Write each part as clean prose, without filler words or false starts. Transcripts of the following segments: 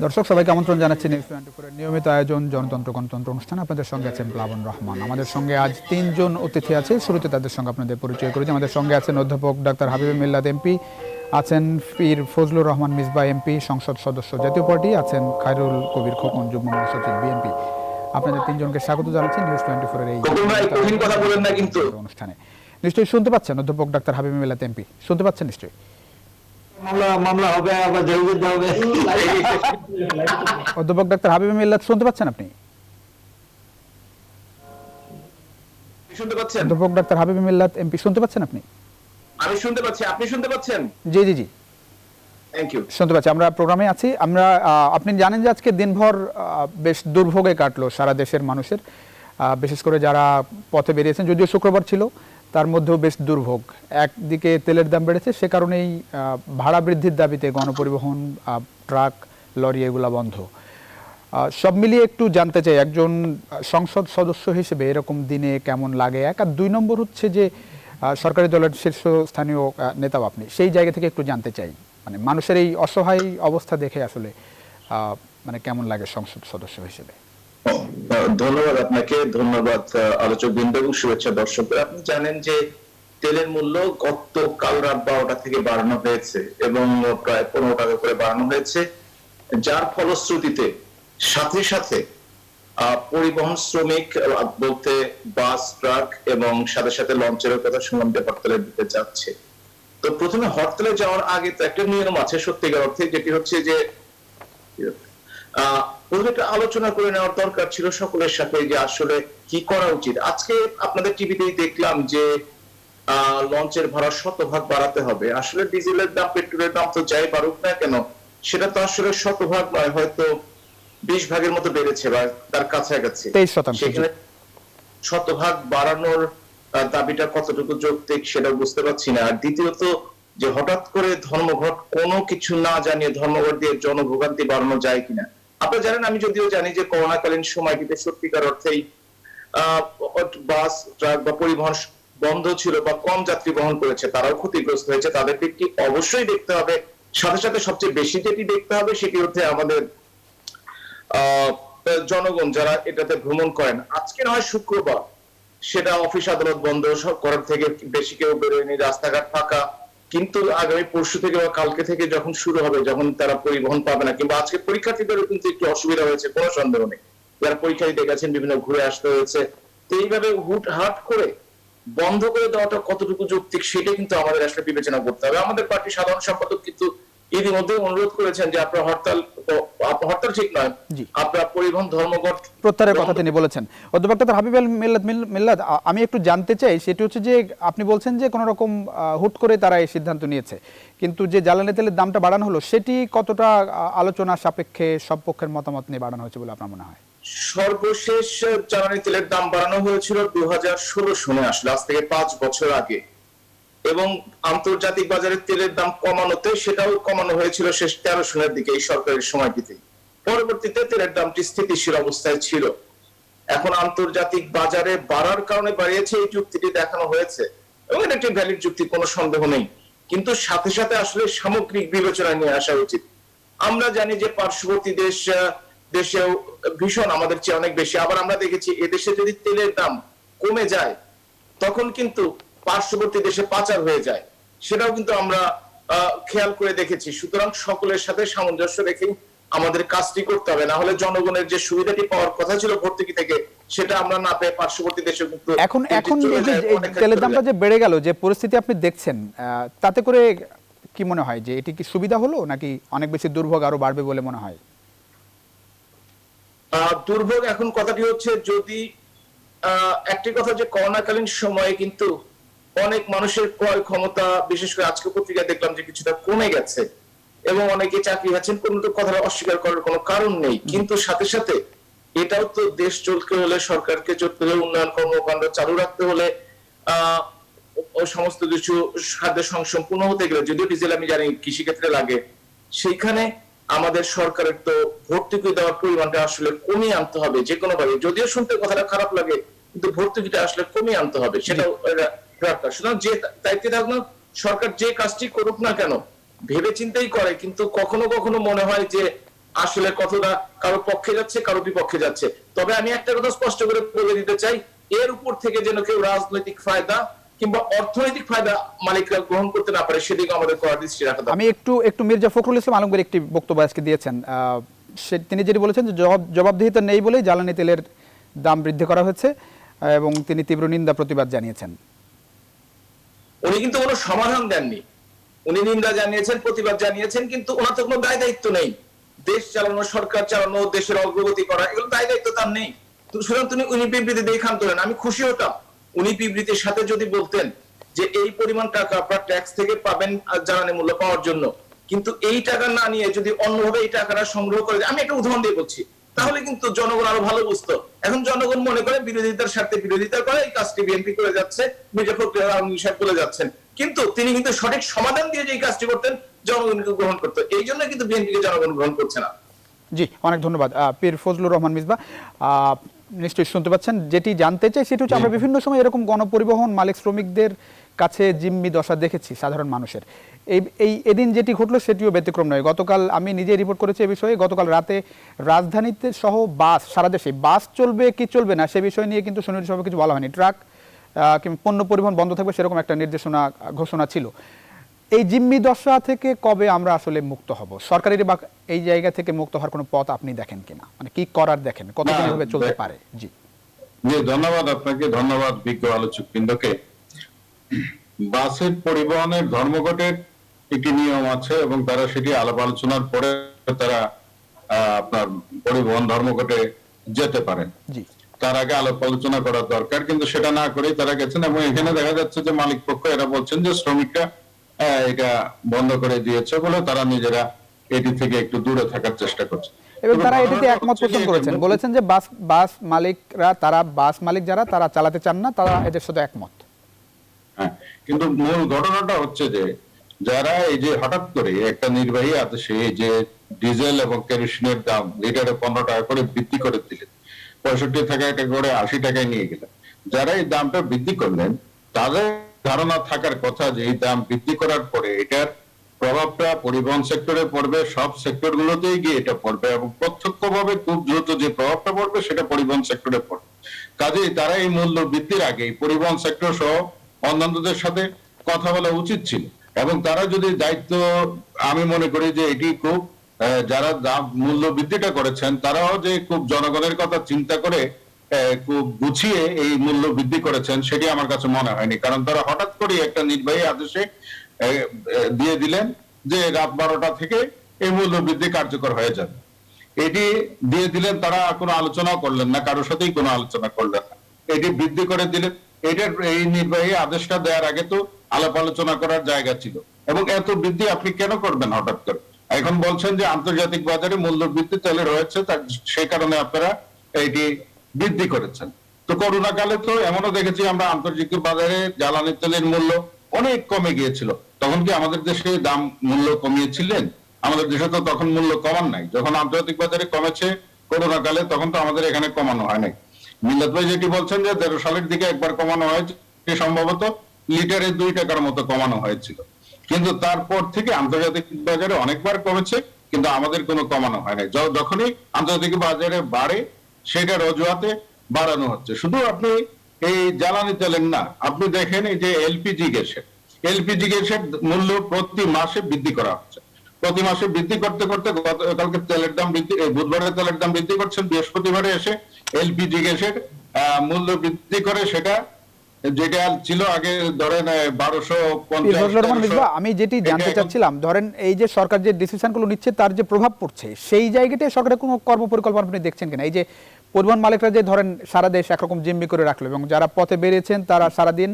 দর্শক সবাইকে আমন্ত্রণ জানাচ্ছি নিউজ 24 এর নিয়মিত আয়োজন জনতন্ত্র গণতন্ত্র অনুষ্ঠান। আপনাদের সঙ্গে আছেন প্লাবন রহমান। আমাদের সঙ্গে আজ তিনজন অতিথি আছে। শুরুতে তাদের সঙ্গে আপনাদের পরিচয় করেছি। আমাদের সঙ্গে আছেন অধ্যাপক ডাক্তার হাবিবে মিল্লাত এমপি, আছেন পীর ফজলুর রহমান মিসবা এমপি, সংসদ সদস্য জাতীয় পার্টি, আছেন খায়রুল কবির খোকন, যুগ্ম মহাসচিব বিএনপি। আপনাদের তিনজনকে স্বাগত জানাচ্ছি নিউজ 24 এর এই অনুষ্ঠানে। নিশ্চয়ই শুনতে পাচ্ছেন অধ্যাপক ডাক্তার হাবিবে মিল্লাত এমপি? শুনতে পাচ্ছেন নিশ্চয়ই? মামলা হবে, আবার জেল যেতে হবে। অধ্যাপক ডাক্তার হাবিবে মিল্লাত শুনতে পাচ্ছেন আপনি? শুনতে পাচ্ছেন? অধ্যাপক ডাক্তার হাবিবে মিল্লাত এমপি শুনতে পাচ্ছেন আপনি? আমি শুনতে পাচ্ছি, আপনি শুনতে পাচ্ছেন? জি জি জি, থ্যাংক ইউ। শুনতে পাচ্ছি। আমরা প্রোগ্রামে আছি। আমরা আপনি জানেন যে আজকে দিনভর বেশ দুর্ভোগে কাটলো সারা দেশের মানুষের, বিশেষ করে যারা পথে বেরিয়েছেন। যদিও শুক্রবার ছিল, তার মধ্যেও বেশ দুর্ভোগ। একদিকে তেলের দাম বেড়েছে, সে কারণেই ভাড়া বৃদ্ধির দাবিতে গণপরিবহন, ট্রাক, লরি এগুলা বন্ধ। সব মিলিয়ে একটু জানতে চাই, একজন সংসদ সদস্য হিসেবে এরকম দিনে কেমন লাগে, এক। আর দুই নম্বর হচ্ছে যে সরকারি দলের শীর্ষস্থানীয় নেতাও আপনি, সেই জায়গা থেকে একটু জানতে চাই, মানে মানুষের এই অসহায় অবস্থা দেখে আসলে মানে কেমন লাগে সংসদ সদস্য হিসেবে? ধন্যবাদ আপনাকে, ধন্যবাদ আলোচক বৃন্দ এবং শুভেচ্ছা দর্শকদের। আপনি জানেন যে তেলের মূল্য গতকাল রাত 12টা থেকে বাড়ানো হয়েছে এবং প্রায় 15 টাকা করে বাড়ানো হয়েছে, যার ফলশ্রুতিতে সাথে সাথে পরিবহন শ্রমিক বলতে বাস, ট্রাক এবং সাথে সাথে লঞ্চের কথা শুনলাম যে হরতালে দিতে যাচ্ছে। তো প্রথমে হরতালে যাওয়ার আগে তো একটা নিয়ম আছে সত্যিকার অর্থে, যেটি হচ্ছে যে একটা আলোচনা করে নেওয়ার দরকার ছিল সকলের সাথে যে আসলে কি করা উচিত। আজকে আপনাদের টিভিতেই দেখলাম যে লঞ্চের ভাড়া 100% বাড়াতে হবে। আসলে ডিজেলের দাম, পেট্রোলের দাম তো যাই বাড়ুক না কেন, সেটা তো আসলে 100% নয়, হয়তো 20 ভাগের মতো বেড়েছে বা তার কাছাকাছি। 23%। সেখানে 100% বাড়ানোর দাবিটা কতটুকু যৌক্তিক সেটা বুঝতে পারছি না। আর দ্বিতীয়ত, যে হঠাৎ করে ধর্মঘট, কোনো কিছু না জানিয়ে ধর্মঘট দিয়ে জনভোগান্তি বাড়ানো যায় কিনা। আপনারা জানেন, আমি যদিও জানি যে করোনাকালীন সময়টিতে সত্যিকার অর্থেই বাস, ট্রাক বা পরিবহন বন্ধ ছিল বা কম যাত্রী বহন করেছে, তারাও ক্ষতিগ্রস্ত হয়েছে। তাদের দিকটি অবশ্যই দেখতে হবে। সাথে সাথে সবচেয়ে বেশি যেটি দেখতে হবে সেটি হচ্ছে আমাদের জনগণ যারা এটাতে ভ্রমণ করেন। আজকে নয় শুক্রবার, সেটা অফিস আদালত বন্ধ সব করার থেকে বেশি কেউ বেরোয়নি, রাস্তাঘাট ফাঁকা। কিন্তু আগামী পরশু থেকে বা কালকে থেকে যখন শুরু হবে, যখন তারা পরিবহন পাবে না, কিংবা আজকে পরীক্ষার্থীদেরও কিন্তু একটু অসুবিধা হয়েছে, কোনো সন্দেহ নেই। যারা পরীক্ষা দিতে গেছেন বিভিন্ন ঘুরে আসতে হয়েছে। তো এইভাবে হুটহাট করে বন্ধ করে দেওয়াটা কতটুকু যৌক্তিক সেটা কিন্তু আমাদের আসলে বিবেচনা করতে হবে। আমাদের পার্টির সাধারণ সম্পাদক কিন্তু ইতিমধ্যে অনুরোধ করেছেন যে আপনারা হরতাল ঠিক নয়, আপনারা পরিবহন ধর্মঘট প্রত্যাহারের কথা তিনি বলেছেন। অধ্যাপক ডাক্তার হাবিব মিল্লাত, আমি একটু জানতে চাই, সেটি হচ্ছে যে আপনি বলছেন যে কোনো রকম হুট করে তারা এই সিদ্ধান্ত নিয়েছে, কিন্তু যে জ্বালানি তেলের দামটা বাড়ানো হলো সেটি কতটা আলোচনা সাপেক্ষে সব পক্ষের মতামত নিয়ে বাড়ানো হয়েছে বলে আপনার মনে হয়? সর্বশেষ জ্বালানি তেলের দাম বাড়ানো হয়েছিল 2016 সনে, আসলে আজ থেকে 5 বছর আগে। এবং আন্তর্জাতিক বাজারে তেলের দাম কমানোতে সেটাও কমানো হয়েছিল শেষ 13 সনের দিকে, এই সরকারের সময়টিতে। পরবর্তীতে তেলের দামটি স্থিতিশীল অবস্থায় ছিল। এখন আন্তর্জাতিক বাজারে বাড়ার কারণে বাড়িয়েছে, এই যুক্তিটি দেখানো হয়েছে এবং এটা একটি ভ্যালিড যুক্তি, কোনো সন্দেহ নেই। কিন্তু সাথে সাথে আসলে সামগ্রিক বিবেচনা নিয়ে আসা উচিত। আমরা জানি যে পার্শ্ববর্তী দেশেও ভীষণ আমাদের চেয়ে অনেক বেশি। আবার আমরা দেখেছি এদেশে যদি তেলের দাম কমে যায়, তখন কিন্তু পার্শ্ববর্তী দেশে পাচার হয়ে যায়, সেটাও কিন্তু আমরা খেয়াল করে দেখেছি। সুতরাং সকলের সাথে সামঞ্জস্য রেখে আমাদের কাজটি করতে হবে, না হলে জনগণের যে সুবিধাটি পাওয়ার কথা ছিল ভর্তুকি থেকে, সেটা আমরা না পেয়ে পার্শ্ববর্তী দেশে কিন্তু এখন তেলের দামটা যে বেড়ে গেল, যে পরিস্থিতি আপনি দেখছেন, তাতে করে কি মনে হয় যে এটি কি সুবিধা হলো নাকি অনেক বেশি দুর্ভোগ আরো বাড়বে বলে মনে হয়? দুর্ভোগ এখন কথাটি হচ্ছে, যদি একটি কথা যে করোনাকালীন সময়ে কিন্তু অনেক মানুষের ক্রয় ক্ষমতা, বিশেষ করে আজকে পত্রিকায় দেখলাম যে কিছুটা কমে গেছে এবং অনেকে চাকরি হারাচ্ছেন, কোনো তো কথা অস্বীকার করার কোনো কারণ নেই। কিন্তু সাথে সাথে এটাও তো দেশ চলতে হলে, সরকারকে চলতে হলে, উন্নয়ন কর্মকাণ্ড চালু রাখতে হলে, সমস্ত কিছু খাদ্য সংসম্পূর্ণ হতে গেলে, যদিও ডিজেল আমি জানি কৃষিক্ষেত্রে লাগে, সেইখানে আমাদের সরকারের তো ভর্তুকি দেওয়ার পরিমাণটা আসলে কমিয়ে আনতে হবে যে কোনো ভাবে। যদিও শুনতে কথাটা খারাপ লাগে, কিন্তু ভর্তুকিটা আসলে কমিয়ে আনতে হবে, সেটাও দরকার। সুতরাং যে দায়িত্বে থাকলো সরকার যে কাজটি করুক না কেন ভেবে চিন্তেই করে, কিন্তু কখনো কখনো মনে হয় যে আসলে কতটা কারো পক্ষে যাচ্ছে কারো বিপক্ষে যাচ্ছে। তবে আমি একটা কথা স্পষ্ট করে বলে দিতে চাই, এর উপর থেকে যেন কেউ রাজনৈতিক ফায়দা কিংবা অর্থনৈতিক ফায়দা মালিকরা গ্রহণ করতে না পারে, সেদিকে আমাদের কড়া দৃষ্টি রাখা দরকার। আমি একটু মির্জা ফখরুল ইসলাম আলমগীর একটি বক্তব্য আজকে দিয়েছেন, তিনি যেটি বলেছেন যে জবাবদিহিতা নেই বলেই জ্বালানি তেলের দাম বৃদ্ধি করা হয়েছে, এবং তিনি তীব্র নিন্দা প্রতিবাদ জানিয়েছেন। উনি কিন্তু কোনো সমাধান দেননি, উনি নিন্দা জানিয়েছেন, প্রতিবাদ জানিয়েছেন, কিন্তু ওনার তো কোনো দায় দায়িত্ব নেই। দেশ চালানো, সরকার চালানো, দেশের অগ্রগতি করা, এগুলো দায় দায়িত্ব তার নেই। সুতরাং উনি বিবৃতি দিয়ে খান তোলেন, আমি খুশি হতাম উনি বিবৃতির সাথে যদি বলতেন যে এই পরিমাণ টাকা আপনার ট্যাক্স থেকে পাবেন জ্বালানি মূল্য পাওয়ার জন্য, কিন্তু এই টাকা না নিয়ে যদি অন্যভাবে এই টাকাটা সংগ্রহ করে, আমি একটা উদাহরণ দিয়ে বলছি, তাহলে কিন্তু জনগণ আরো ভালো বুঝতো। এখন জনগণ মনে করে বিরোধিতার স্বার্থে বিরোধিতা করে, এই কাজটি বিএনপি করে যাচ্ছে, মির্জা ফখরুল আলমগীর সাহেব করে যাচ্ছেন, কিন্তু তিনি কিন্তু সঠিক সমাধান দিয়ে যে এই কাজটি করতেন জনগণ কিন্তু গ্রহণ করতো। এই জন্য কিন্তু বিএনপিকে জনগণ গ্রহণ করছে না। জি, অনেক ধন্যবাদ। পীর ফজলুর রহমান মিসবাহ, নিশ্চয়ই শুনতে পাচ্ছেন। যেটি জানতে চাই সেটি হচ্ছে, আমরা বিভিন্ন সময় এরকম গণপরিবহন মালিক শ্রমিকদের কাছে জিম্মি দশা দেখেছি সাধারণ মানুষের। এদিন যেটি ঘটলো সেটিও ব্যতিক্রম নয়। গতকাল আমি নিজে রিপোর্ট করেছি এ বিষয়ে। গতকাল রাতে রাজধানীতে সহ বাস, সারা দেশে বাস চলবে কি চলবে না সে বিষয় নিয়ে কিন্তু সুনির্দিষ্ট ভাবে কিছু বলা হয়নি। ট্রাক কিংবা পণ্য পরিবহন বন্ধ থাকবে সেরকম একটা নির্দেশনা ঘোষণা ছিল। এই জিম্মি দশা থেকে কবে আমরা আসলে মুক্ত হব? সরকারের বা এই জায়গা থেকে মুক্ত হওয়ার কোনো পথ আপনি দেখেন কিনা? মানে কি করার দেখেন, কতদিন এভাবে চলতে পারে? জি জি, ধন্যবাদ আপনাকে, ধন্যবাদ বিজ্ঞ আলোচক বৃন্দকে। বাসের পরিবহনের ধর্মঘটের একটি নিয়ম আছে এবং তারা সেটি আলাপ আলোচনার পরে তারা আপনার পরিবহন ধর্মঘটে যেতে পারেন। জি, তার আগে আলাপ আলোচনা করা দরকার, কিন্তু সেটা না করেই তারা গেছেন। এবং এখানে দেখা যাচ্ছে যে মালিক পক্ষ এরা বলছেন যে শ্রমিকরা এটা বন্ধ করে দিয়েছে বলে তারা নিজেরা এটি থেকে একটু দূরে থাকার চেষ্টা করছে। এবং তারা এটিতে একমত পোষণ করেছেন, বলেছেন যে বাস মালিকরা, তারা বাস মালিক যারা তারা চালাতে চান না, তারা এদের সাথে একমত। হ্যাঁ, কিন্তু মূল ঘটনাটা হচ্ছে যে যারা এই যে হঠাৎ করে একটা নির্বাহী আদেশে এই যে ডিজেল এবং কেরোসিনের দাম লিটারে 15 টাকা করে বৃদ্ধি করে দিলেন, 65 টাকা করে 80 টাকায় নিয়ে গেলেন, যারা এই দামটা বৃদ্ধি করলেন তাদের ধারণা থাকার কথা যে এই দাম বৃদ্ধি করার পরে এটার প্রভাবটা পরিবহন সেক্টরে পড়বে, সব সেক্টর গুলোতেই গিয়ে এটা পড়বে এবং প্রত্যক্ষভাবে খুব দ্রুত যে প্রভাবটা পড়বে সেটা পরিবহন সেক্টরে পড়বে। কাজেই তারা এই মূল্য বৃদ্ধির আগে পরিবহন সেক্টর সহ অন্যান্যদের সাথে কথা বলা উচিত ছিল। এবং তারা যদি দায়িত্ব, আমি মনে করি যে এটি খুব যারা দাম মূল্য বৃদ্ধিটা করেছেন তারাও যে খুব জনগণের কথা চিন্তা করে খুব গুছিয়ে এই মূল্য বৃদ্ধি করেছেন সেটি আমার কাছে মনে হয়নি। কারণ তারা হঠাৎ করে একটা নির্বাহী আদেশে দিয়ে দিলেন যে রাত 12টা থেকে এই মূল্য বৃদ্ধি কার্যকর হয়ে যাবে, এটি দিয়ে দিলেন। তারা কোনো আলোচনা করলেন না, কারোর সাথেই কোনো আলোচনা করলেন না, এটি বৃদ্ধি করে দিলেন। এটার এই নির্বাহী আদেশটা দেওয়ার আগে তো আলাপ আলোচনা করার জায়গা ছিল। এবং এত বৃদ্ধি আপনি কেন করবেন হঠাৎ করে? এখন বলছেন যে আন্তর্জাতিক বাজারে মূল্য বৃদ্ধি তেলের হয়েছে, সেই কারণে আপনারা এটি বৃদ্ধি করেছেন। তো করোনা কালে তো এমনও দেখেছি আমরা, আন্তর্জাতিক বাজারে জ্বালানি তেলের মূল্য অনেক কমে গিয়েছিল। তখন কি আমাদের দেশে দাম মূল্য কমিয়েছিলেন? আমাদের দেশে তো তখন মূল্য কমান নাই। যখন আন্তর্জাতিক বাজারে কমেছে করোনা কালে, তখন তো আমাদের এখানে কমানো হয় নাই। মিল্লাত ভাই যেটি বলছেন যে 13 সালের দিকে একবার কমানো হয়েছে, সম্ভবত লিটারে 2 টাকার মতো কমানো হয়েছিল, কিন্তু তারপর থেকে আন্তর্জাতিক বাজারে অনেকবার কমেছে, কিন্তু আমাদের কোনো কমানো হয় নাই। যখনই আন্তর্জাতিক বাজারে বাড়ে সেটার অজুহাতে বাড়ানো হচ্ছে। শুধু আপনি এই জ্বালানি তেলের না, আপনি দেখেন এই যে এলপিজি গ্যাসের মূল্য প্রতি মাসে বৃদ্ধি করা হচ্ছে। প্রতি মাসে বৃদ্ধি করতে করতে গতকালকে তেলের দাম বৃদ্ধি, বুধবারে তেলের দাম বৃদ্ধি করছেন, বৃহস্পতিবারে এসে এলপিজি গ্যাসের মূল্য বৃদ্ধি করে, সেটা যেটা ছিল আগে ধরেন 1250। আমি যেটি জানতে চাচ্ছিলাম, ধরেন এই যে সরকার যে ডিসিশনগুলো নিচ্ছে তার যে প্রভাব পড়ছে সেই জায়গাটায় সরকারের কোনো কর্মপরিকল্পনা আপনি দেখছেন কিনা? এই যে পরিবহন মালিকরা যে ধরেন সারা দেশ একরকম জিম্মি করে রাখলো এবং যারা পথে বেরিয়েছেন তারা সারাদিন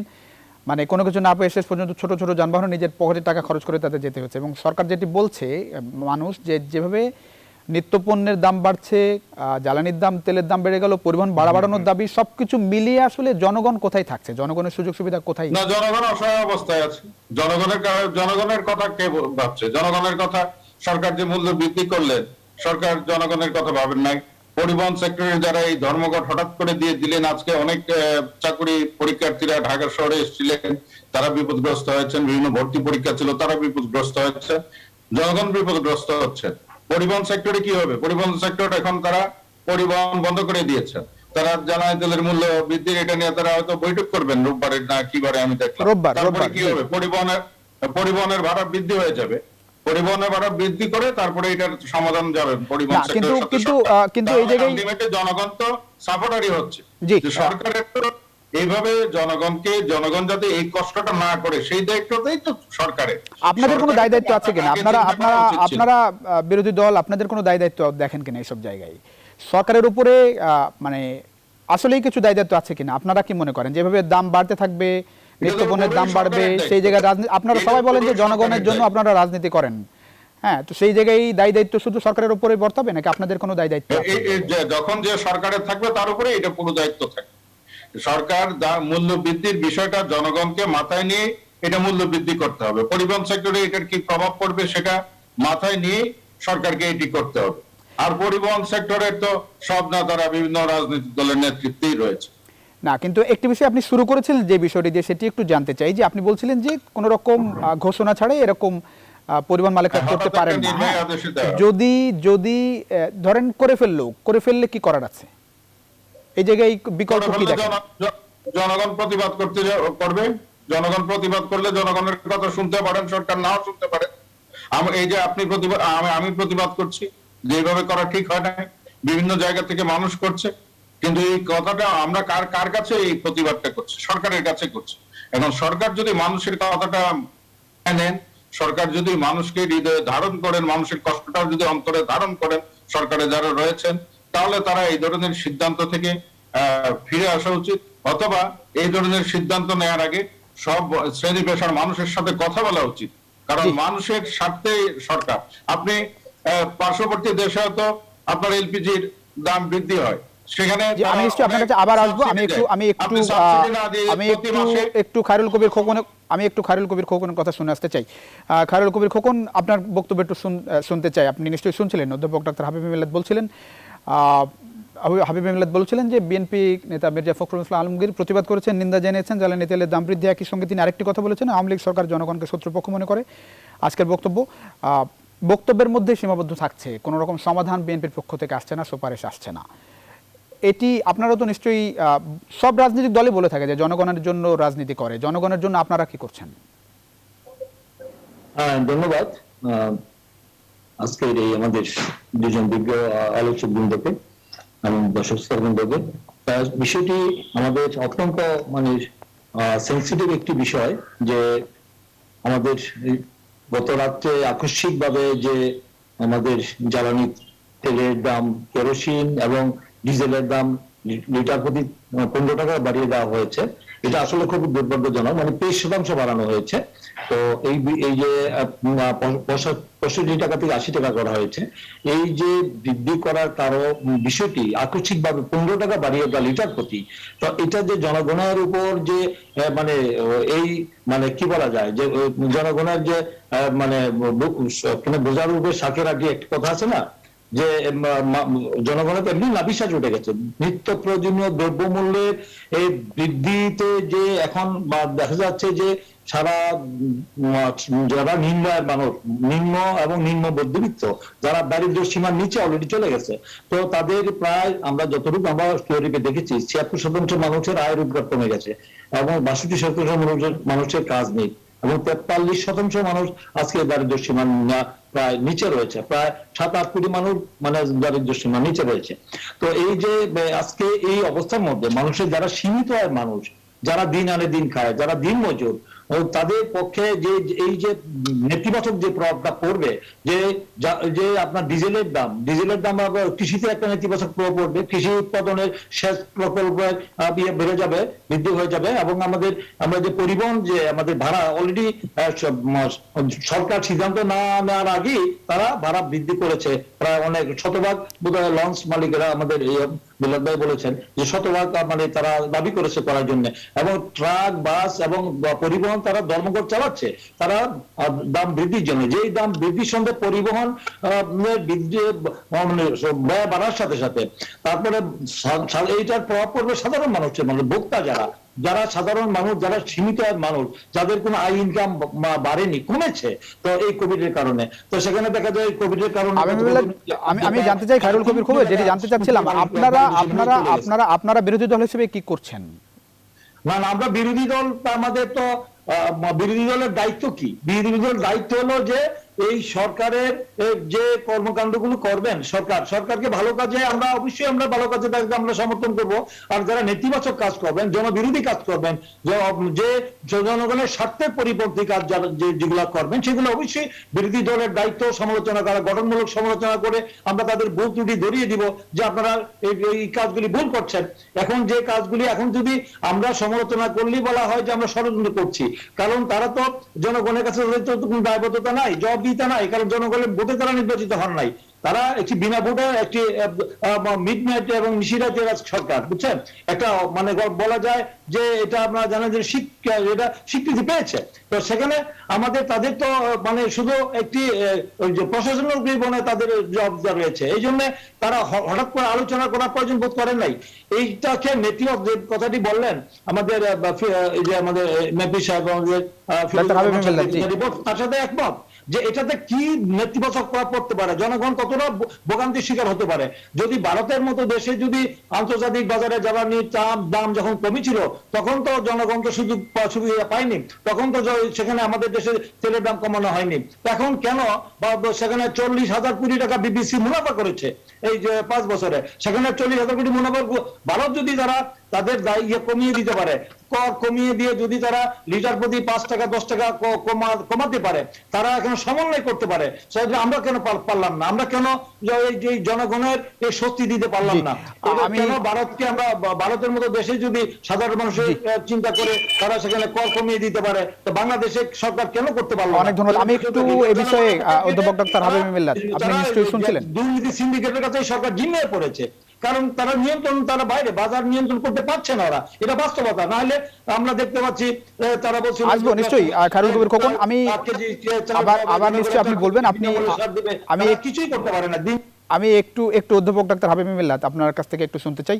মানে কোনো কিছু না পেয়ে শেষ পর্যন্ত ছোট ছোট যানবাহন নিজের পকেটে টাকা খরচ করে তাদের যেতে হচ্ছে। এবং সরকার যেটি বলছে, মানুষ যেভাবে নিত্যপণ্যের দাম বাড়ছে, জ্বালানির দাম, তেলের দাম বেড়ে গেল, পরিবহন বাড়ানোর দাবি, সবকিছু মিলিয়ে আসলে জনগণ কোথায় থাকছে? জনগণের সুযোগ সুবিধা কোথায়? না, জনগণ অসহায় অবস্থায় আছে। জনগণের কথা কে ভাবছে? জনগণের কথা সরকার যে মূল্য বৃদ্ধি করলেন, সরকার জনগণের কথা ভাবেন নাই। পরিবহন সেক্টরে যারা এই ধর্মঘট হঠাৎ করে দিয়ে দিলেন, আজকে অনেক চাকরি পরীক্ষার্থীরা ঢাকা শহরে এসেছিলেন, তারা বিপদগ্রস্ত হয়েছেন। বিভিন্ন ভর্তি পরীক্ষা ছিল, তারা বিপদগ্রস্ত হয়েছে। জনগণ বিপদগ্রস্ত হচ্ছে। পরিবহন সেক্টরে কি হবে? পরিবহন সেক্টর এখন তারা পরিবহন বন্ধ করে দিয়েছে। তারা জ্বালানি তেলের মূল্য বৃদ্ধির এটা নিয়ে তারা হয়তো বৈঠক করবেন রোববারের না কি বারে আমি দেখলাম। তারপরে কি হবে? পরিবহনের ভাড়া বৃদ্ধি হয়ে যাবে। পরিবহনের ভাড়া বৃদ্ধি করে তারপরে এটার সমাধান যাবে পরিবহন না, কিন্তু সেক্টরের সাথে। কিন্তু কিন্তু এই জায়গায় আলটিমেটলি জনগণ তো সাপোর্টারই হচ্ছে। জি, যে সরকারের তো এইভাবে জনগণ যাতে এই কষ্টটা না করে সেই দায়িত্বটাই তো সরকারের। আপনাদের কোনো দায় দায়িত্ব আছে কিনা? আগে আপনারা চিন্তা আপনারা করা উচিত ছিল। আপনারা বিরোধী দল আপনাদের কোনো দায় দায়িত্ব দেখেন কিনা এইসব জায়গায়? সরকারের উপরে মানে আসলেই কিছু দায় দায়িত্ব আছে কিনা? আপনারা কি মনে করেন যেভাবে দাম বাড়তে থাকবে, নিত্যপণ্যের দাম বাড়বে, সেই জায়গায় রাজনীতি, আপনারা সবাই বলেন যে জনগণের জন্য আপনারা রাজনীতি করেন, হ্যাঁ, তো সেই জায়গায় দায় দায়িত্ব শুধু সরকারের উপরে বর্তাবে নাকি আপনাদের কোনো দায় দায়িত্ব আছে? যখন যে সরকারের থাকবে তার উপরে এটা পুরো দায়িত্ব থাকবে। সরকার মূল্য বৃদ্ধির বিষয়টা জনগণকে মাথায় নিয়ে এটা মূল্য বৃদ্ধি করতে হবে। পরিবহন সেক্টরে এটার কি প্রভাব পড়বে সেটা মাথায় নিয়ে সরকারকে এটি করতে হবে। আর পরিবহন সেক্টরের তো সব নেতারা বিভিন্ন রাজনৈতিক দলের নেতৃত্বেই রয়েছে। না, কিন্তু একটি বিষয় আপনি শুরু করেছিলেন যে বিষয়টি, যে সেটি একটু জানতে চাই, যে আপনি বলছিলেন যে কোনো রকম ঘোষণা ছাড়াই এরকম পরিবহন মালিকরা করতে হঠাৎ পারেন একটা না। নির্ণয় আদেশে দেওয়া। যদি যদি ধরেন করে ফেললে কি করার আছে? এই জায়গায় বিকল্প কি দেখেন? জনগণ প্রতিবাদ করবে। জনগণ প্রতিবাদ করলে জনগণের কথা শুনতে পারেন, সরকার নাও শুনতে পারে। এই যে আপনি আমি প্রতিবাদ করছি, যেভাবে করা ঠিক হয় না, বিভিন্ন জায়গা থেকে মানুষ করছে, কিন্তু এই কথাটা আমরা কার কাছে এই প্রতিবাদটা করছি? সরকারের কাছে করছি। এখন সরকার যদি মানুষের কথাটা নেন, সরকার যদি মানুষকে হৃদয়ে ধারণ করেন, মানুষের কষ্টটা যদি অন্তরে ধারণ করেন, সরকারে যারা রয়েছেন, তাহলে তারা এই ধরনের সিদ্ধান্ত থেকে ফিরে আসা উচিত। অথবা এই ধরনের সিদ্ধান্ত নেওয়ার আগে সব শ্রেণী পেশার মানুষের সাথে কথা বলা উচিত, কারণ মানুষের স্বার্থে সরকার। আপনি পার্শ্ববর্তী দেশে হয়তো আপনার এলপিজির দাম বৃদ্ধি হয়, সেখানে আমি নিশ্চয়ই আপনার কাছে আবার আসবো। একটু খায়রুল কবির খোকনের কথা শুনে আসতে চাই। খায়রুল কবির খোকন, আপনার বক্তব্য একটু শুনতে চাই। আপনি নিশ্চয়ই শুনছিলেন অধ্যাপক ডক্টর হাবিব মিল্লাত বলছিলেন যে বিএনপি নেতা মির্জা ফখরুল ইসলাম আলমগীর প্রতিবাদ করেছেন, নিন্দা জানিয়েছেন জ্বালানি তেলের দাম বৃদ্ধি। একই সঙ্গে তিনি আরেকটি কথা বলেছেন, আওয়ামী লীগ সরকার জনগণকে শত্রুপক্ষ মনে করে। আজকের বক্তব্যের মধ্যে সীমাবদ্ধ থাকছে, কোনো রকম সমাধান বিএনপির পক্ষ থেকে আসছে না, সুপারিশ আসছে না। এটি আপনারা তো নিশ্চয়ই সব রাজনৈতিক দলই বলে থাকে যে জনগণের জন্য রাজনীতি করে, জনগণের জন্য আপনারা কি করছেন? ধন্যবাদ আজকের এই আমাদের দুজন বিজ্ঞ আলোচক বৃন্দকে এবং দর্শক শ্রোতাবৃন্দকে। বিষয়টি আমাদের অত্যন্ত মানে সেন্সিটিভ একটি বিষয়, যে আমাদের গত রাত্রে আকস্মিকভাবে যে আমাদের জ্বালানি তেলের দাম, কেরোসিন এবং ডিজেলের দাম লিটার প্রতি 15 টাকা বাড়িয়ে দেওয়া হয়েছে। এটা আসলে খুব দুর্ভাগ্যজনক, মানে 23% বাড়ানো হয়েছে। তো এই যে 65 টাকা থেকে 80 টাকা করা হয়েছে, এই যে বৃদ্ধি করার কারণ বিষয়টি আকস্মিকভাবে 15 টাকা বাড়িয়ে দেওয়া লিটার প্রতি, তো এটা যে জনগণের উপর যে মানে এই মানে কি বলা যায়, যে জনগণের যে মানে বোঝার উপরে শাকের আগে একটা কথা আছে না, যে জনগণের এমনি নাভিশ্বাস উঠে গেছে। নিত্য প্রয়োজনীয় দ্রব্যমূল্যের এই বৃদ্ধিতে যে এখন দেখা যাচ্ছে যে সারা যারা নিম্ন আয়ের মানুষ, নিম্ন এবং নিম্ন মধ্যবিত্ত, যারা দারিদ্র্য সীমার নিচে অলরেডি চলে গেছে, তো তাদের প্রায় আমরা যতটুকু আমরা স্টোরিতে দেখেছি 76% মানুষের আয় রোজগার কমে গেছে এবং 62% মানুষের কাজ নেই এবং 43% মানুষ আজকে দারিদ্র্য সীমার প্রায় নিচে রয়েছে। প্রায় 7-8 কোটি মানুষ মানে দারিদ্র্য সীমার নিচে রয়েছে। তো এই যে আজকে এই অবস্থার মধ্যে মানুষের যারা সীমিত আয়ের মানুষ, যারা দিন আনে দিন খায়, যারা দিন মজুর, তাদের পক্ষে যে এই যে নেতিবাচক যে প্রভাবটা পড়বে, যে আপনার ডিজেলের দাম কৃষিতে একটা নেতিবাচক প্রভাব পড়বে, কৃষি উৎপাদনের সেচ প্রকল্পের বেড়ে যাবে, বৃদ্ধি হয়ে যাবে এবং আমরা যে পরিবহন যে আমাদের ভাড়া অলরেডি সরকার সিদ্ধান্ত না নেওয়ার আগেই তারা ভাড়া বৃদ্ধি করেছে প্রায় অনেক শতভাগ। বোধহয় লঞ্চ মালিকেরা আমাদের মিলাদ ভাই বলেছেন যে শতভাগ মানে তারা দাবি করেছে করার জন্য, এবং ট্রাক, বাস এবং পরিবহন তারা ধর্মঘট চালাচ্ছে, তারা দাম বৃদ্ধির জন্য। যেই দাম বৃদ্ধির সঙ্গে পরিবহন মানে ব্যয় বাড়ার সাথে সাথে তারপরে এইটার প্রভাব পড়বে সাধারণ মানুষের, মানে ভোক্তা যারা সাধারণ মানুষ, যারা সীমিত আয়ের মানুষ, যাদের কোনো আয় ইনকাম বাড়েনি, কমেছে তো এই কোভিড এর কারণে। তো সেখানে দেখা যায় কোভিড এর কারণে আমি জানতে চাই খায়রুল কবির খবর যেটি জানতে চাচ্ছিলাম, আপনারা বিরোধী দল হিসেবে কি করছেন? না আমরা বিরোধী দল, আমাদের তো বিরোধী দলের দায়িত্ব কি? বিরোধী দলের দায়িত্ব হলো যে এই সরকারের যে কর্মকাণ্ডগুলো করবেন, সরকারকে ভালো কাজে আমরা অবশ্যই ভালো কাজে তাদেরকে আমরা সমর্থন করব। আর যারা নেতিবাচক কাজ করবেন, জনবিরোধী কাজ করবেন, যে জনগণের স্বার্থের পরিপন্থী কাজ যেগুলো করবেন, সেগুলো অবশ্যই বিরোধী দলের দায়িত্ব সমালোচনা করা, গঠনমূলক সমালোচনা করে আমরা তাদের ভুল ত্রুটি ধরিয়ে দিব যে আপনারা এই কাজগুলি ভুল করছেন। এখন যে কাজগুলি এখন যদি আমরা সমালোচনা করলেই বলা হয় যে আমরা ষড়যন্ত্র করছি, কারণ তারা তো জনগণের কাছে কোনো দায়বদ্ধতা নাই, জবাবদিহিতা নাই, কারণ জনগণের ভোটে তারা নির্বাচিত হন নাই। তারা একটি বিনা ভোটে একটি মিডনাইট এবং নিশিরাতের সরকার, বুঝছেন? একটা মানে বলা যায় যে এটা আপনারা জানেন যে এটা স্বীকৃতি পেয়েছে। তো সেখানে তাদের তো মানে শুধু একটি প্রশাসনের জীবনে তাদের জবাবদার রয়েছে। এই জন্য তারা হঠাৎ করে আলোচনা করার প্রয়োজন বোধ করেন নাই। এইটাকে নেতিবাচক যে কথাটি বললেন আমাদের এই যে আমাদের মেপি সাহেব, আমাদের তার সাথে একমত যে এটাতে কি নেতিবাচক প্রভাব পড়তে পারে, জনগণ কতটা ভোগান্তির শিকার হতে পারে। যদি ভারতের মতো দেশে যদি আন্তর্জাতিক বাজারে জ্বালানির দাম যখন কমেছিল, তখন তো জনগণ তো সুবিধা পায়নি, তখন তো সেখানে আমাদের দেশে তেলের দাম কমানো হয়নি। এখন কেন সেখানে 40,000 কোটি টাকা বিবিসি মুনাফা করেছে এই যে 5 বছরে, সেখানে 40,000 কোটি মুনাফা ভারত যদি তারা তাদের কমিয়ে দিতে পারে, কর কমিয়ে দিয়ে যদি তারা লিটার প্রতি 5 টাকা 10 টাকা কমাতে পারে, তারা এখন সমন্বয় করতে পারে, সেটা আমরা কেন পারলাম না? আমরা কেন এই জনগণের এই শক্তি দিতে পারলাম না? কেন ভারতকে আমরা ভারতের মতো দেশে যদি সাধারণ মানুষের চিন্তা করে তারা সেখানে কর কমিয়ে দিতে পারে, তো বাংলাদেশের সরকার কেন করতে পারলো? অনেক ধন্যবাদ। আমি একটু এই বিষয়ে অধ্যাপক ডক্টর হাবিব মিল্লাত, আপনি নিশ্চয়ই শুনছিলেন, দুর্নীতি সিন্ডিকেটের কাছে সরকার জিম্মিয়ে পড়েছে, কারণ তারা নিয়ন্ত্রণ, তারা বাইরে বাজার নিয়ন্ত্রণ করতে পারছে না ওরা, এটা বাস্তবতা। না হলে আমরা দেখতে পাচ্ছি তারা বলছে আসবো নিশ্চয়ই খায়রুল কবির খোকন, আমি আবার নিশ্চয়ই আপনি বলবেন, আমি কিছুই করতে পারে না। আমি একটু অধ্যাপক ডক্টর হাবিব মিল্লাত আপনার কাছ থেকে একটু শুনতে চাই।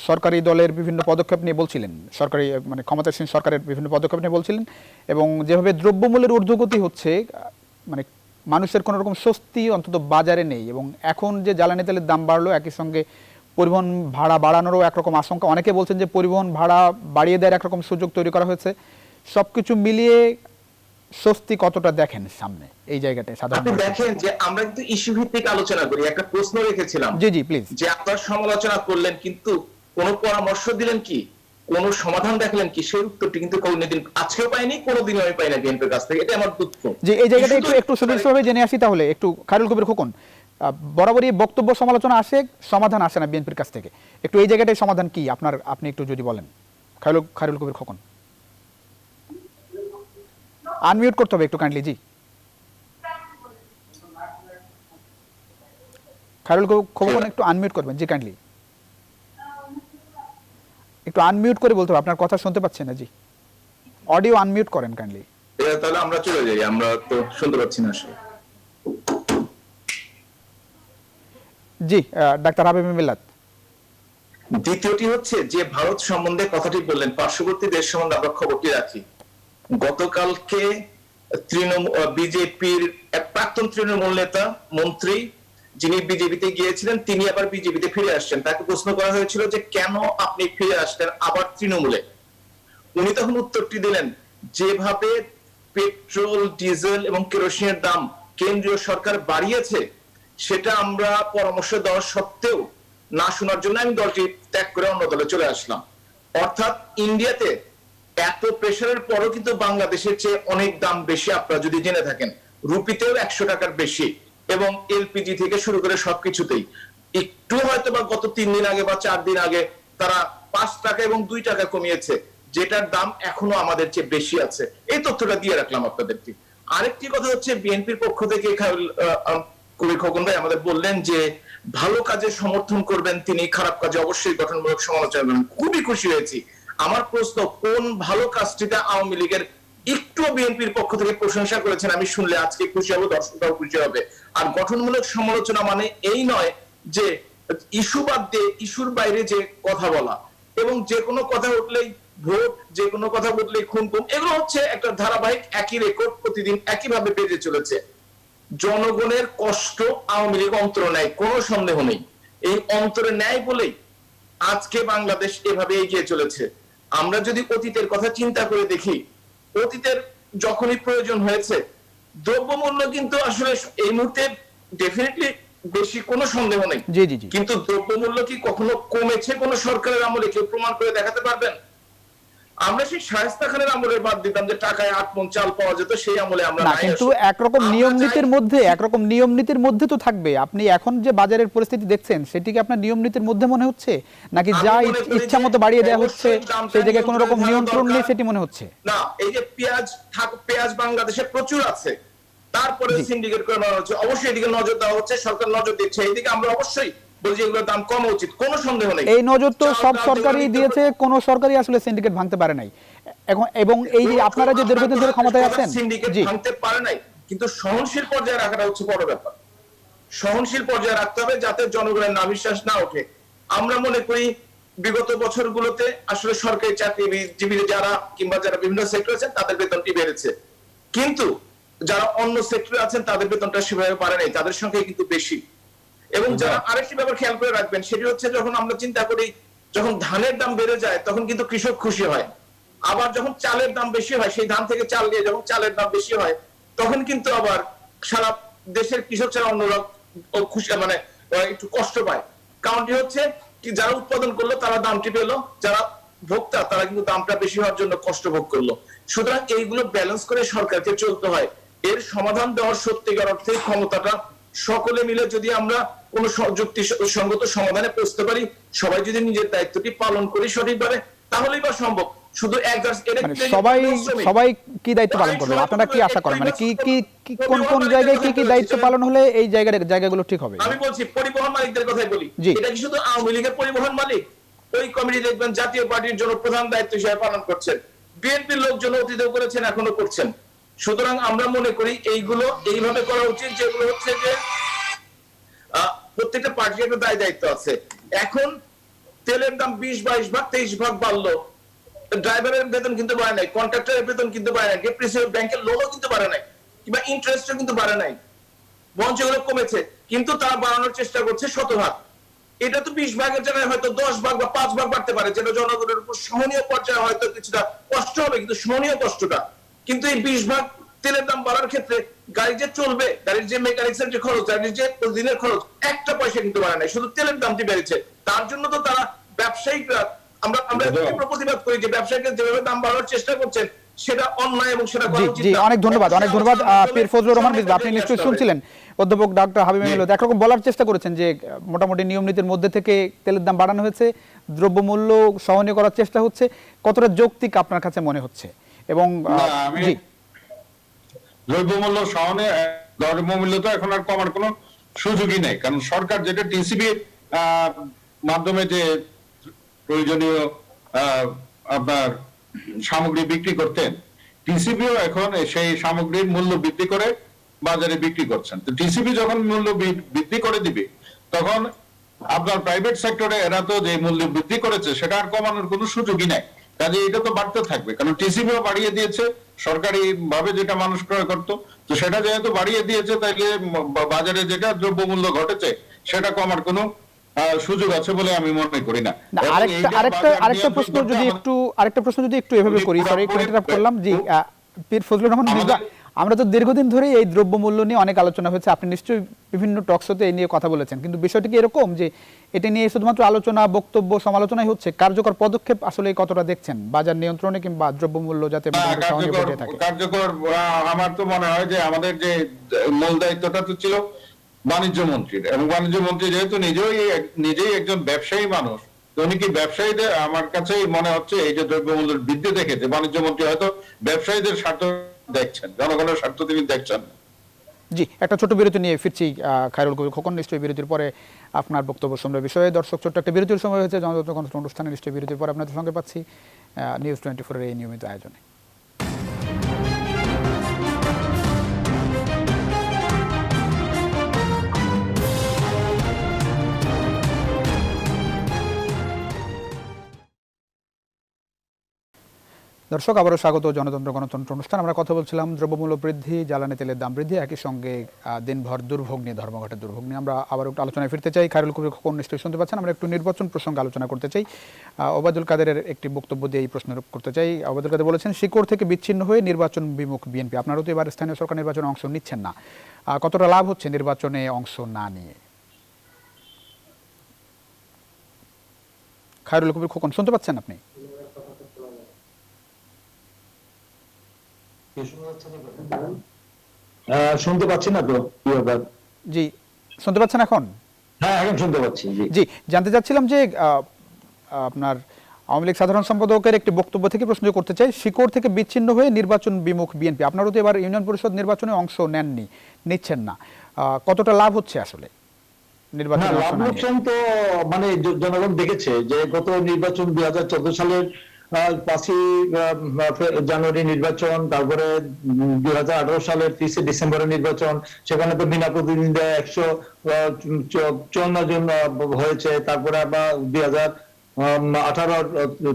সরকারি দলের বিভিন্ন পদক্ষেপ নিয়ে বলছিলেন, সরকারি মানে ক্ষমতাসীন সরকারের বিভিন্ন পদক্ষেপ নিয়ে বলছিলেন, এবং যেভাবে দ্রব্যমূল্যের ঊর্ধ্বগতি হচ্ছে, মানে মানুষের কোনো রকম স্বস্তি অন্তত বাজারে নেই, এবং এখন যে জ্বালানি তেলের দাম বাড়লো, একই সঙ্গে পরিবহন ভাড়া বাড়ানোরও একরকম আশঙ্কা। অনেকে বলছেন যে পরিবহন ভাড়া বাড়িয়ে দেওয়ার একরকম সুযোগ তৈরি করা হয়েছে। সবকিছু মিলিয়ে স্বস্তি কতটা দেখেন সামনে এই জায়গাটায়? সাধারণ আপনি দেখেন যে আমরা কিন্তু ইস্যু ভিত্তিক আলোচনা করি। একটা প্রশ্ন রেখেছিলাম, জি প্লিজ, যে আপনারা সমালোচনা করলেন কিন্তু কোনো পরামর্শ দিলেন কি, কোন সমাধান দেখলেন কি? সেই উত্তরটি কিন্তু কোনদিন আজকেও পাইনি, কোনোদিনও আমি পাই না বিএনপির কাছ থেকে। এটা আমার দুঃখ। যে এই জায়গাটা একটু সুদৃঢ়ভাবে জেনে আসি তাহলে। একটু খায়রুল কবির খোকন, বরাবরই বক্তব্য সমালোচনা আসে, সমাধান আসে না বিএনপির কাছ থেকে। একটু এই জায়গাটায় সমাধান কি আপনি একটু যদি বলেন। খায়রুল কবির খোকন, আনমিউট করতে হবে একটু কাইন্ডলি। জি খায়রুল খোকন, একটু আনমিউট করবেন। জি কাইন্ডলি একটু আনমিউট করে বলতে হবে, আপনার কথা শুনতে পাচ্ছেন না। জি অডিও আনমিউট করেন কাইন্ডলি। তাহলে আমরা চলে যাই, আমরা তো শুনতে পাচ্ছি না আসলে। জি ডাক্তার হাবিব মিল্লাত। দ্বিতীয়টি হচ্ছে যে ভারত সম্বন্ধে কথাটি বললেন, পার্শ্ববর্তী দেশ সম্বন্ধে আমরা খবরটি রাখি। গতকালকে বিজেপির এক প্রাক্তন তৃণমূল নেতা মন্ত্রী, যিনি বিজেপিতে গিয়েছিলেন, তিনি আবার বিজেপিতে ফিরে আসছেন। তাকে প্রশ্ন করা হয়েছিল যে কেন আপনি ফিরে আসলেন আবার তৃণমূলে। উনি তখন উত্তরটি দিলেন, যেভাবে পেট্রোল, ডিজেল এবং কেরোসিনের দাম কেন্দ্রীয় সরকার বাড়িয়েছে, সেটা আমরা পরামর্শ দেওয়া সত্ত্বেও না শোনার জন্য আমি দলটি ত্যাগ করে অন্য দলে চলে আসলাম। অর্থাৎ ইন্ডিয়াতে এত প্রেশারের পরও কিন্তু বাংলাদেশের চেয়ে অনেক দাম বেশি, আপনারা যদি জেনে থাকেন। রুপিতেও 100 টাকার বেশি, এবং এলপিজি থেকে শুরু করে সবকিছুতেই। একটু হয়তো বা গত 3 দিন আগে বা 4 দিন আগে তারা 5 টাকা এবং 2 টাকা কমিয়েছে, যেটার দাম এখনো আমাদের চেয়ে বেশি আছে। এই তথ্যটা দিয়ে রাখলাম আপনাদেরকে। আরেকটি কথা হচ্ছে, বিএনপির পক্ষ থেকে কবির খোকন ভাই আমাদের বললেন যে ভালো কাজে সমর্থন করবেন তিনি, খারাপ কাজে অবশ্যই গঠনমূলক সমালোচনা করবেন। খুবই খুশি হয়েছি। আমার প্রশ্ন, কোন ভালো কাজটিতে আওয়ামী লীগের একটু বিএনপির পক্ষ থেকে প্রশংসা করেছেন আমি শুনলে আজকে খুশি হব, দর্শকরাও খুশি হবে। আর গঠনমূলক সমালোচনা মানে এই নয় যে ইস্যু বাদ দিয়ে ইস্যুর বাইরে যে কথা বলা, এবং যে কোনো কথা উঠলেই ভোট, যে কোনো কথা উঠলেই খুন, এগুলো হচ্ছে একটা ধারাবাহিক একই রেকর্ড, প্রতিদিন একইভাবে বেজে চলেছে। জনগণের কষ্ট আওয়ামী লীগ অন্তর নেয়, কোনো সন্দেহ নেই। এই অন্তরে নেয় বলেই আজকে বাংলাদেশ এভাবে এগিয়ে চলেছে। আমরা যদি অতীতের কথা চিন্তা করে দেখি, অতীতের যখনই প্রয়োজন হয়েছে, দ্রব্যমূল্য কিন্তু আসলে এই মুহূর্তে ডেফিনেটলি বেশি, কোনো সন্দেহ নেই। জি জি জি। কিন্তু দ্রব্যমূল্য কি কখনো কমেছে কোন সরকারের আমলে? কেউ প্রমাণ করে দেখাতে পারবেন? আমরা সেই শায়েস্তা খানের আমলে বাদ দিতাম যে টাকায় 8 মণ চাল পাওয়া যেত, সেই আমলে আমরা না, নাই। কিন্তু আসলে একরকম আমরা নিয়ম নীতির চাই- মধ্যে, একরকম নিয়ম নীতির মধ্যে তো থাকবে। আপনি এখন যে বাজারের পরিস্থিতি দেখছেন সেটি কি আপনার নিয়ম নীতির মধ্যে মনে হচ্ছে, নাকি আমি যা মনে করি ইচ্ছা যে মতো বাড়িয়ে দেওয়া হচ্ছে, অবশ্যই দামটা সেই জায়গায় কোনো রকম নিয়ন্ত্রণে নিয়ন্ত্রণ থাকা নেই দরকার। সেটি মনে হচ্ছে? না, এই যে পেঁয়াজ বাংলাদেশে প্রচুর আছে, তারপরে জি। সিন্ডিকেট করে নেওয়া হচ্ছে, অবশ্যই এদিকে নজর দেওয়া হচ্ছে, সরকার নজর দিচ্ছে, এইদিকে আমরা অবশ্যই বলছি এগুলোর দাম কমা উচিত, কোনো সন্দেহ নেই। এই নজর তো চাল, সব ডাল, সরকারই যেগুলো দিয়েছে, কোন সরকারই আসলে সিন্ডিকেট ভাঙতে পারে নাই এখন। এবং এই যে আপনারা যে দীর্ঘদিন ধরে ক্ষমতায় আছেন, সিন্ডিকেট জি ভাঙতে পারে নাই, কিন্তু সহনশীল পর্যায়ে রাখাটা হচ্ছে বড় ব্যাপার। সহনশীল পর্যায়ে রাখতে হবে যাতে জনগণের নাভিশ্বাস না ওঠে। আমরা মনে করি বিগত বছরগুলোতে আসলে সরকারি চাকরিজীবী যারা কিংবা যারা বিভিন্ন সেক্টর আছেন তাদের বেতনটি বেড়েছে, কিন্তু যারা অন্য সেক্টরে আছেন তাদের বেতনটা সেভাবে বাড়ে নাই, তাদের সংখ্যা কিন্তু বেশি। এবং যারা আরেকটি ব্যাপার খেয়াল করে রাখবেন, সেটি হচ্ছে যখন আমরা চিন্তা করি যখন ধানের দাম বেড়ে যায় তখন কিন্তু কৃষক খুশি হয়, আবার যখন চালের দাম বেশি হয়, সেই ধান থেকে চাল দিয়ে যখন চালের দাম বেশি হয় তখন কিন্তু আবার সারা দেশের কৃষক ছাড়া অন্যরা খুশি, মানে একটু কষ্ট পায়। কারণটি হচ্ছে কি, যারা উৎপাদন করলো তারা দামটি পেলো, যারা ভোক্তা তারা কিন্তু দামটা বেশি হওয়ার জন্য কষ্ট ভোগ করলো। সুতরাং এইগুলো ব্যালেন্স করে সরকারকে চলতে হয়। এর সমাধান দেওয়ার সত্যিকার অর্থে ক্ষমতাটা সকলে মিলে যদি আমরা কোন যুক্তিসঙ্গত সমাধানে পৌঁছতে পারি, সবাই যদি নিজের দায়িত্বটি পালন করি সঠিকভাবে, তাহলেই বা সম্ভব। শুধু মানে সবাই কি দায়িত্ব পালন করবে, আপনারা কি আশা করেন? মানে কি কোন কোন জায়গায় কি দায়িত্ব পালন হলে এই জায়গাগুলো ঠিক হবে? আমি বলছি পরিবহন মালিকদের কথাই বলি। এটা কি শুধু আওয়ামী লীগের পরিবহন মালিক? ওই কমিটি দেখবেন জাতীয় পার্টির জন্য প্রধান দায়িত্ব হিসেবে পালন করছেন, বিএনপির লোকজন অতীতেও করেছেন, এখনো করছেন। সুতরাং আমরা মনে করি এইগুলো এইভাবে করা উচিত, যেগুলো হচ্ছে যে প্রত্যেকটা পার্টির একটা দায়িত্ব আছে। এখন তেলের দাম 20-22 ভাগ 23 ভাগ বাড়লো, ড্রাইভারের বেতন কিন্তু বাড়ে নাই, কন্ট্রাক্টরের বেতন কিন্তু বাড়ে নাই, ডেপ্রিসিয়েশন ব্যাংকের লোনও কিন্তু বাড়ে নাই, কিংবা ইন্টারেস্টও কিন্তু বাড়ে নাই, বরঞ্চ এগুলো কমেছে, কিন্তু তারা বাড়ানোর চেষ্টা করছে 100 ভাগ। এটা তো 20 ভাগের জায়গায় হয়তো 10 ভাগ বা 5 ভাগ বাড়তে পারে, যেটা জনগণের উপর সহনীয় পর্যায়ে হয়তো কিছুটা কষ্ট হবে, কিন্তু সহনীয় কষ্টটা। কিন্তু এই 20 ভাগ তেলের দাম বাড়ার ক্ষেত্রে গাড়ি যে চলবে, গাড়ির যে মেকানিক্সের যে খরচ, গাড়ির যে দিনের খরচ, একটা পয়সা কিন্তু বাড়ে নাই, শুধু তেলের দামটি বেড়েছে। তার জন্য তো তারা ব্যবসায়িকরা, আমরা প্রতিবাদ করি যে ব্যবসায়ীরা যেভাবে দাম বাড়ানোর চেষ্টা করছেন সেটা অন্যায় এবং সেটা করা উচিত জি, না। অনেক ধন্যবাদ পীর ফজলুর রহমান মিসবাহ। আপনি নিশ্চয়ই শুনছিলেন অধ্যাপক ডক্টর হাবিব মিলুদ একরকম বলার চেষ্টা করেছেন যে মোটামুটি নিয়ম নীতির মধ্যে থেকে তেলের দাম বাড়ানো হয়েছে, দ্রব্যমূল্য সহনীয় করার চেষ্টা হচ্ছে। কতটা যৌক্তিক আপনার কাছে মনে হচ্ছে? এবং জি, দ্রব্যমূল্য সহনে দ্রব্যমূল্য তো এখন আর কমার কোনো সুযোগই নেই, কারণ সরকার যেটা টিসিবি মাধ্যমে যে প্রয়োজনীয় আপনার সামগ্রী বিক্রি করতেন, টিসিবিও এখন সেই সামগ্রীর মূল্য বৃদ্ধি করে বাজারে বিক্রি করছেন। তো টিসিবি যখন মূল্য বৃদ্ধি করে দিবে তখন আপনার প্রাইভেট সেক্টরে এরা তো যে মূল্য বৃদ্ধি করেছে সেটা আর কমানোর কোনো সুযোগই নাই, কাজে এটা তো বাড়তে থাকবে, কারণ টিসিবিও বাড়িয়ে দিয়েছে সরকারি ভাবে যেটা মানুষ ক্রয় করতো, তো সেটা যেহেতু বাড়িয়ে দিয়েছে তাইলে বাজারে যেটা দ্রব্যমূল্য ঘটেছে সেটা কমার কোনো সুযোগ আছে বলে আমি মনে করি না। আরেকটা প্রশ্ন যদি একটু এভাবে করি, সরি ইন্টারাপ্ট করলাম। জি, পীর ফজলুর রহমান মিসবাহ, আমরা তো দীর্ঘদিন ধরে এই দ্রব্যমূল্য নিয়ে অনেক আলোচনা হয়েছে, আপনি নিশ্চয়ই বিভিন্ন টকশোতে এই নিয়ে কথা বলেছেন, কিন্তু বিষয়টি কি এরকম যে এটা নিয়ে শুধুমাত্র আলোচনা, বক্তব্য, সমালোচনাই হচ্ছে? কার্যকর পদক্ষেপ আসলে কতটা দেখছেন বাজার নিয়ন্ত্রণে কিংবা দ্রব্যমূল্য যাতে কার্যকর? আমার তো মনে হয় যে আমাদের যে মূল দায়িত্বটা তো ছিল বাণিজ্য মন্ত্রীর, এবং বাণিজ্য মন্ত্রী যেহেতু নিজেই একজন ব্যবসায়ী মানুষ, তো উনি কি ব্যবসায়ীদের, আমার কাছে মনে হচ্ছে এই যে দ্রব্যমূল্যের বৃদ্ধি দেখেছে বাণিজ্য মন্ত্রী হয়তো ব্যবসায়ীদের স্বার্থ দেখছেন, জনগণের স্বার্থ তিনি দেখছেন। জি, একটা ছোট বিরতি নিয়ে ফিরছি খায়রুল কবির খোকন। নিশ্চয়ই বিরতির পরে আপনার বক্তব্য শুনবে বিষয়ে। দর্শক, ছোট্ট একটা বিরতির সময় হয়েছে, জনতন্ত্র গণতন্ত্র অনুষ্ঠানে নিশ্চয়ই বিরতির পরে আপনাদের সঙ্গে পাচ্ছি নিউজ 24 এর এই নিয়মিত আয়োজনে। দর্শক, আবারও স্বাগত জনতন্ত্র গণতন্ত্র অনুষ্ঠান। আমরা কথা বলছিলাম দ্রব্যমূল্য বৃদ্ধি, জ্বালানি তেলের দাম বৃদ্ধি, একই সঙ্গে দিনভর দুর্ভোগ নিয়ে, ধর্মঘটের দুর্ভোগ নিয়ে আমরা আবার একটু আলোচনায় ফিরতে চাই। খায়রুল কবির খোকন নিশ্চয়ই শুনতে পাচ্ছেন। আমরা একটু নির্বাচন প্রসঙ্গে আলোচনা করতে চাই। ওবায়দুল কাদেরের একটি বক্তব্য দিয়ে এই প্রশ্ন করতে চাই। ওবায়দুল কাদের বলেছেন, শিকড় থেকে বিচ্ছিন্ন হয়ে নির্বাচন বিমুখ বিএনপি। আপনারাও তো এবার স্থানীয় সরকার নির্বাচনে অংশ নিচ্ছেন না, কতটা লাভ হচ্ছে নির্বাচনে অংশ না নিয়ে? খায়রুল কবির খোকন, শুনতে পাচ্ছেন আপনি? শুনতে পাচ্ছি না তো কি ব্যাপার? জি, শুনতে পাচ্ছেন এখন? হ্যাঁ, এখন শুনতে পাচ্ছি। জি, জানতে চাচ্ছিলাম যে আপনার আওয়ামী লীগ সাধারণ সম্পাদকের একটি বক্তব্য থেকে প্রশ্ন করতে চাই, শিকড় থেকে বিচ্ছিন্ন হয়ে নির্বাচন বিমুখ বিএনপি। আপনারাও তো এবার ইউনিয়ন পরিষদ নির্বাচনে অংশ নিচ্ছেন না, কতটা লাভ হচ্ছে আসলে নির্বাচনে অংশ না নিয়ে? নির্বাচন তো মানে জনগণ দেখেছে যে গত নির্বাচন 2014 সালের 5ই জানুয়ারি নির্বাচন, তারপরে 2018 সালের 30 ডিসেম্বরের নির্বাচন, সেখানে তো বিনা প্রতিদ্বন্দ্বিতা 154 জন হয়েছে। তারপরে আবার 2018